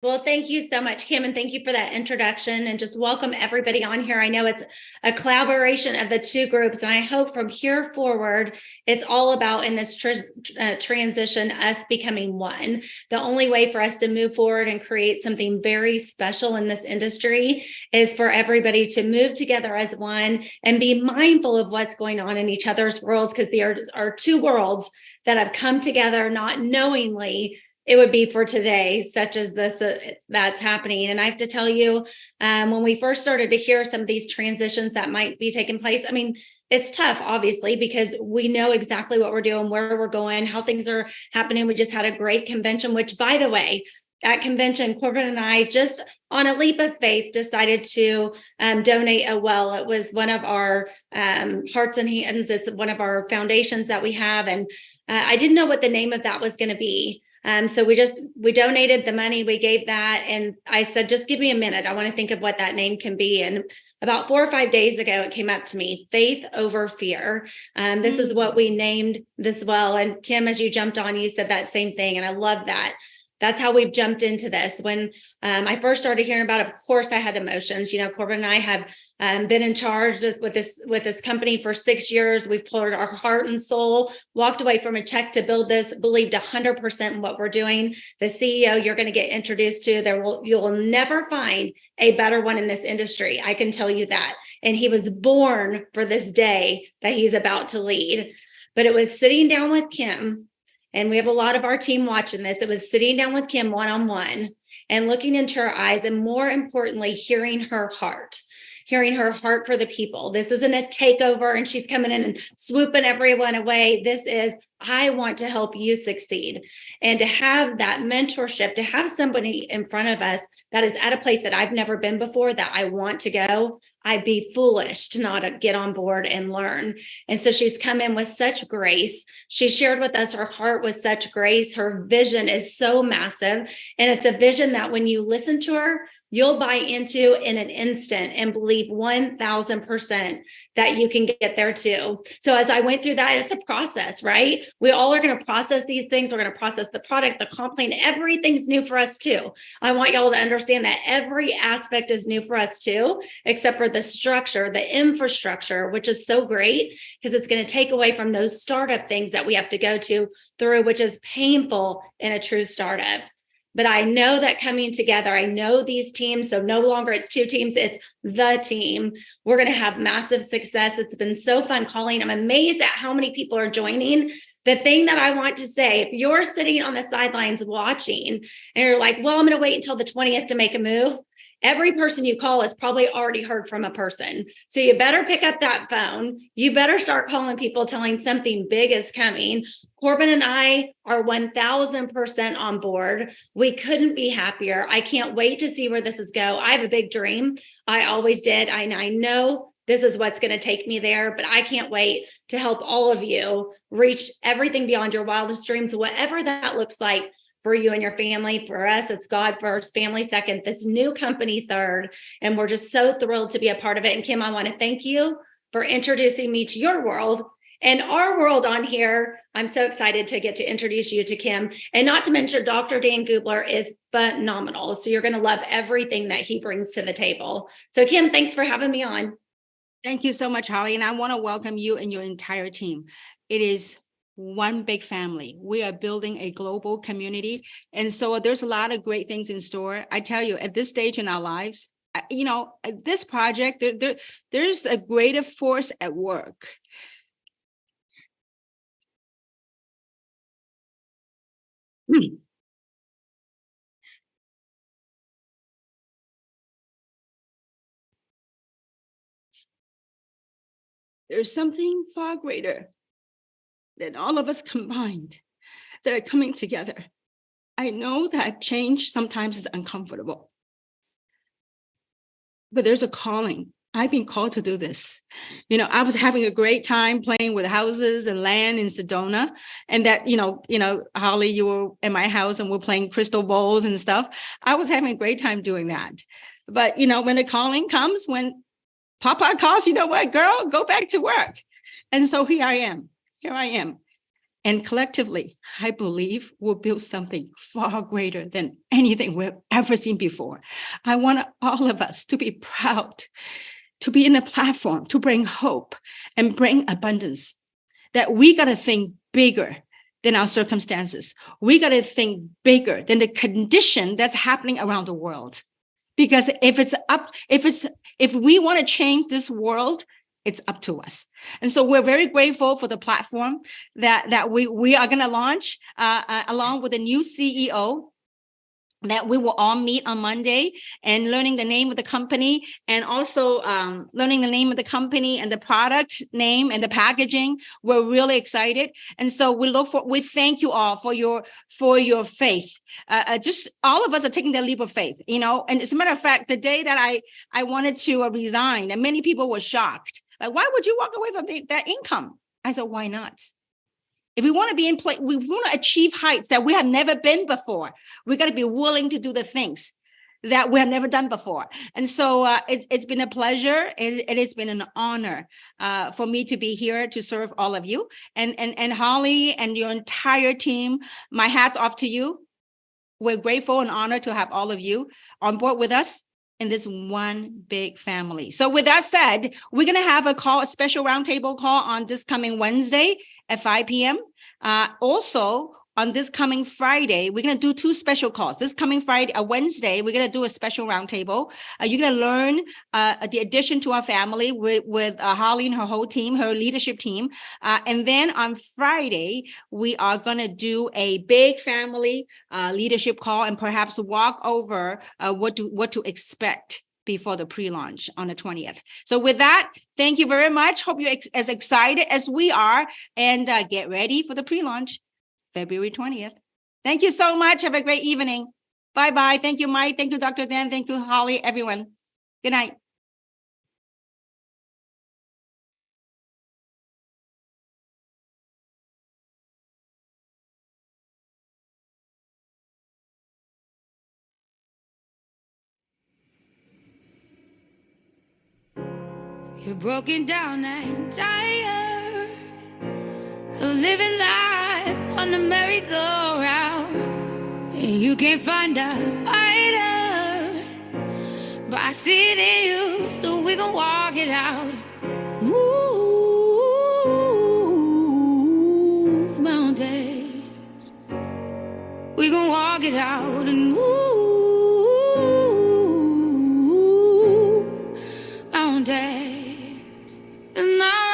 Well, thank you so much, Kim, and thank you for that introduction, and just welcome everybody on here. I know it's a collaboration of the two groups, and I hope from here forward, it's all about in this transition, us becoming one. The only way for us to move forward and create something very special in this industry is for everybody to move together as one and be mindful of what's going on in each other's worlds, because there are two worlds that have come together not knowingly. It would be for today, such as this that's happening. And I have to tell you, when we first started to hear some of these transitions that might be taking place, I mean, it's tough, obviously, because we know exactly what we're doing, where we're going, how things are happening. We just had a great convention, which, by the way, at convention, Corbin and I, just on a leap of faith, decided to donate a well. It was one of our hearts and hands. It's one of our foundations that we have. And I didn't know what the name of that was going to be. So we donated the money, we gave that. And I said, just give me a minute. I want to think of what that name can be. And about 4 or 5 days ago, it came up to me, Faith Over Fear. This is what we named this well. And Kim, as you jumped on, you said that same thing. And I love that. That's how we've jumped into this. When I first started hearing about it, of course, I had emotions. Corbin and I have been in charge with this company for 6 years. We've poured our heart and soul, walked away from a check to build this, believed 100% in what we're doing. The CEO you're going to get introduced to, you will never find a better one in this industry. I can tell you that. And he was born for this day that he's about to lead. But it was sitting down with Kim. And we have a lot of our team watching this. It was sitting down with Kim one-on-one and looking into her eyes, and more importantly, hearing her heart for the people. This isn't a takeover and she's coming in and swooping everyone away. This is, I want to help you succeed. And to have that mentorship, to have somebody in front of us that is at a place that I've never been before, that I want to go, I'd be foolish to not get on board and learn. And so she's come in with such grace. She shared with us her heart with such grace. Her vision is so massive. And it's a vision that when you listen to her, you'll buy into in an instant and believe 1000% that you can get there too. So as I went through that, it's a process, right? We all are going to process these things. We're going to process the product, the comp plan, everything's new for us too. I want y'all to understand that every aspect is new for us too, except for the structure, the infrastructure, which is so great because it's going to take away from those startup things that we have to go through, which is painful in a true startup. But I know that coming together, I know these teams, so no longer it's 2 teams, it's the team. We're going to have massive success. It's been so fun calling. I'm amazed at how many people are joining. The thing that I want to say, if you're sitting on the sidelines watching and you're like, well, I'm going to wait until the 20th to make a move. Every person you call has probably already heard from a person. So you better pick up that phone. You better start calling people, telling something big is coming. Corbin and I are 1000% on board. We couldn't be happier. I can't wait to see where this is go. I have a big dream. I always did. I know this is what's going to take me there, but I can't wait to help all of you reach everything beyond your wildest dreams, whatever that looks like. For you and your family. For us, it's God first, family second, this new company third. And we're just so thrilled to be a part of it. And Kim, I want to thank you for introducing me to your world and our world on here. I'm so excited to get to introduce you to Kim. And not to mention, Dr. Dan Gubler is phenomenal. So you're going to love everything that he brings to the table. So Kim, thanks for having me on. Thank you so much, Holly. And I want to welcome you and your entire team. It is one big family. We are building a global community. And so there's a lot of great things in store. I tell you, at this stage in our lives, this project, there's a greater force at work. There's something far greater than all of us combined that are coming together. I know that change sometimes is uncomfortable, but there's a calling. I've been called to do this. I was having a great time playing with houses and land in Sedona, and that, Holly, you were in my house and we're playing crystal bowls and stuff. I was having a great time doing that. But, when the calling comes, when Papa calls, you know what, girl, go back to work. And so here I am. And collectively, I believe we'll build something far greater than anything we've ever seen before. I want all of us to be proud, to be in a platform, to bring hope and bring abundance, that we got to think bigger than our circumstances. We got to think bigger than the condition that's happening around the world. Because if we want to change this world, it's up to us. And so we're very grateful for the platform that we are going to launch along with the new CEO, that we will all meet on Monday and learning the name of the company, and also learning the name of the company and the product name and the packaging. We're really excited. And so we thank you all for your faith. Just all of us are taking the leap of faith, you know. And as a matter of fact, the day that I wanted to resign, and many people were shocked. Like, why would you walk away from that income? I said, why not? If we want to be in place, we want to achieve heights that we have never been before. We got to be willing to do the things that we have never done before. And so it's been a pleasure. It has been an honor for me to be here to serve all of you. And Holly and your entire team, my hat's off to you. We're grateful and honored to have all of you on board with us in this one big family. So with that said, we're going to have a special roundtable call on this coming Wednesday at 5 p.m. Also, on this coming Friday, we're going to do 2 special calls. This coming Friday, Wednesday, we're going to do a special roundtable. You're going to learn the addition to our family with Holly and her whole team, her leadership team. And then on Friday, we are going to do a big family leadership call and perhaps walk over what to expect before the pre-launch on the 20th. So with that, thank you very much. Hope you're as excited as we are, and get ready for the pre-launch. February 20th. Thank you so much. Have a great evening. Bye-bye. Thank you, Mike. Thank you, Dr. Dan. Thank you, Holly, everyone. Good night. You're broken down and tired of living life on the merry-go-round, and you can't find a fighter, but I see it in you, so we gon' walk it out. Move mountains, we gon' walk it out and move mountains. And I'll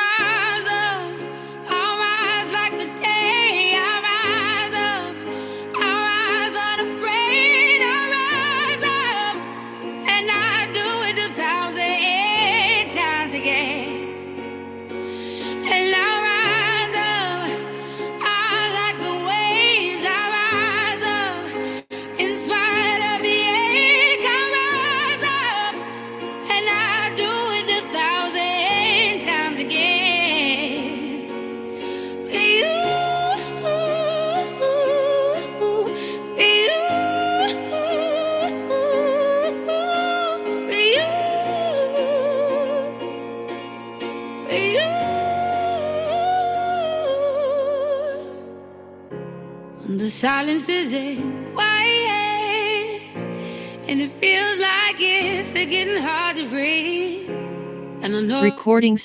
rise like the day. I'll rise up, I'll rise unafraid. I'll rise up, and I do it 1,000 times again. And I'll rise up, I like the waves. I'll rise up, in spite of the ache. I'll rise up, and I do it 1,000 times again. The silence isn't quiet, and it feels like it's getting hard to breathe. And I know Recording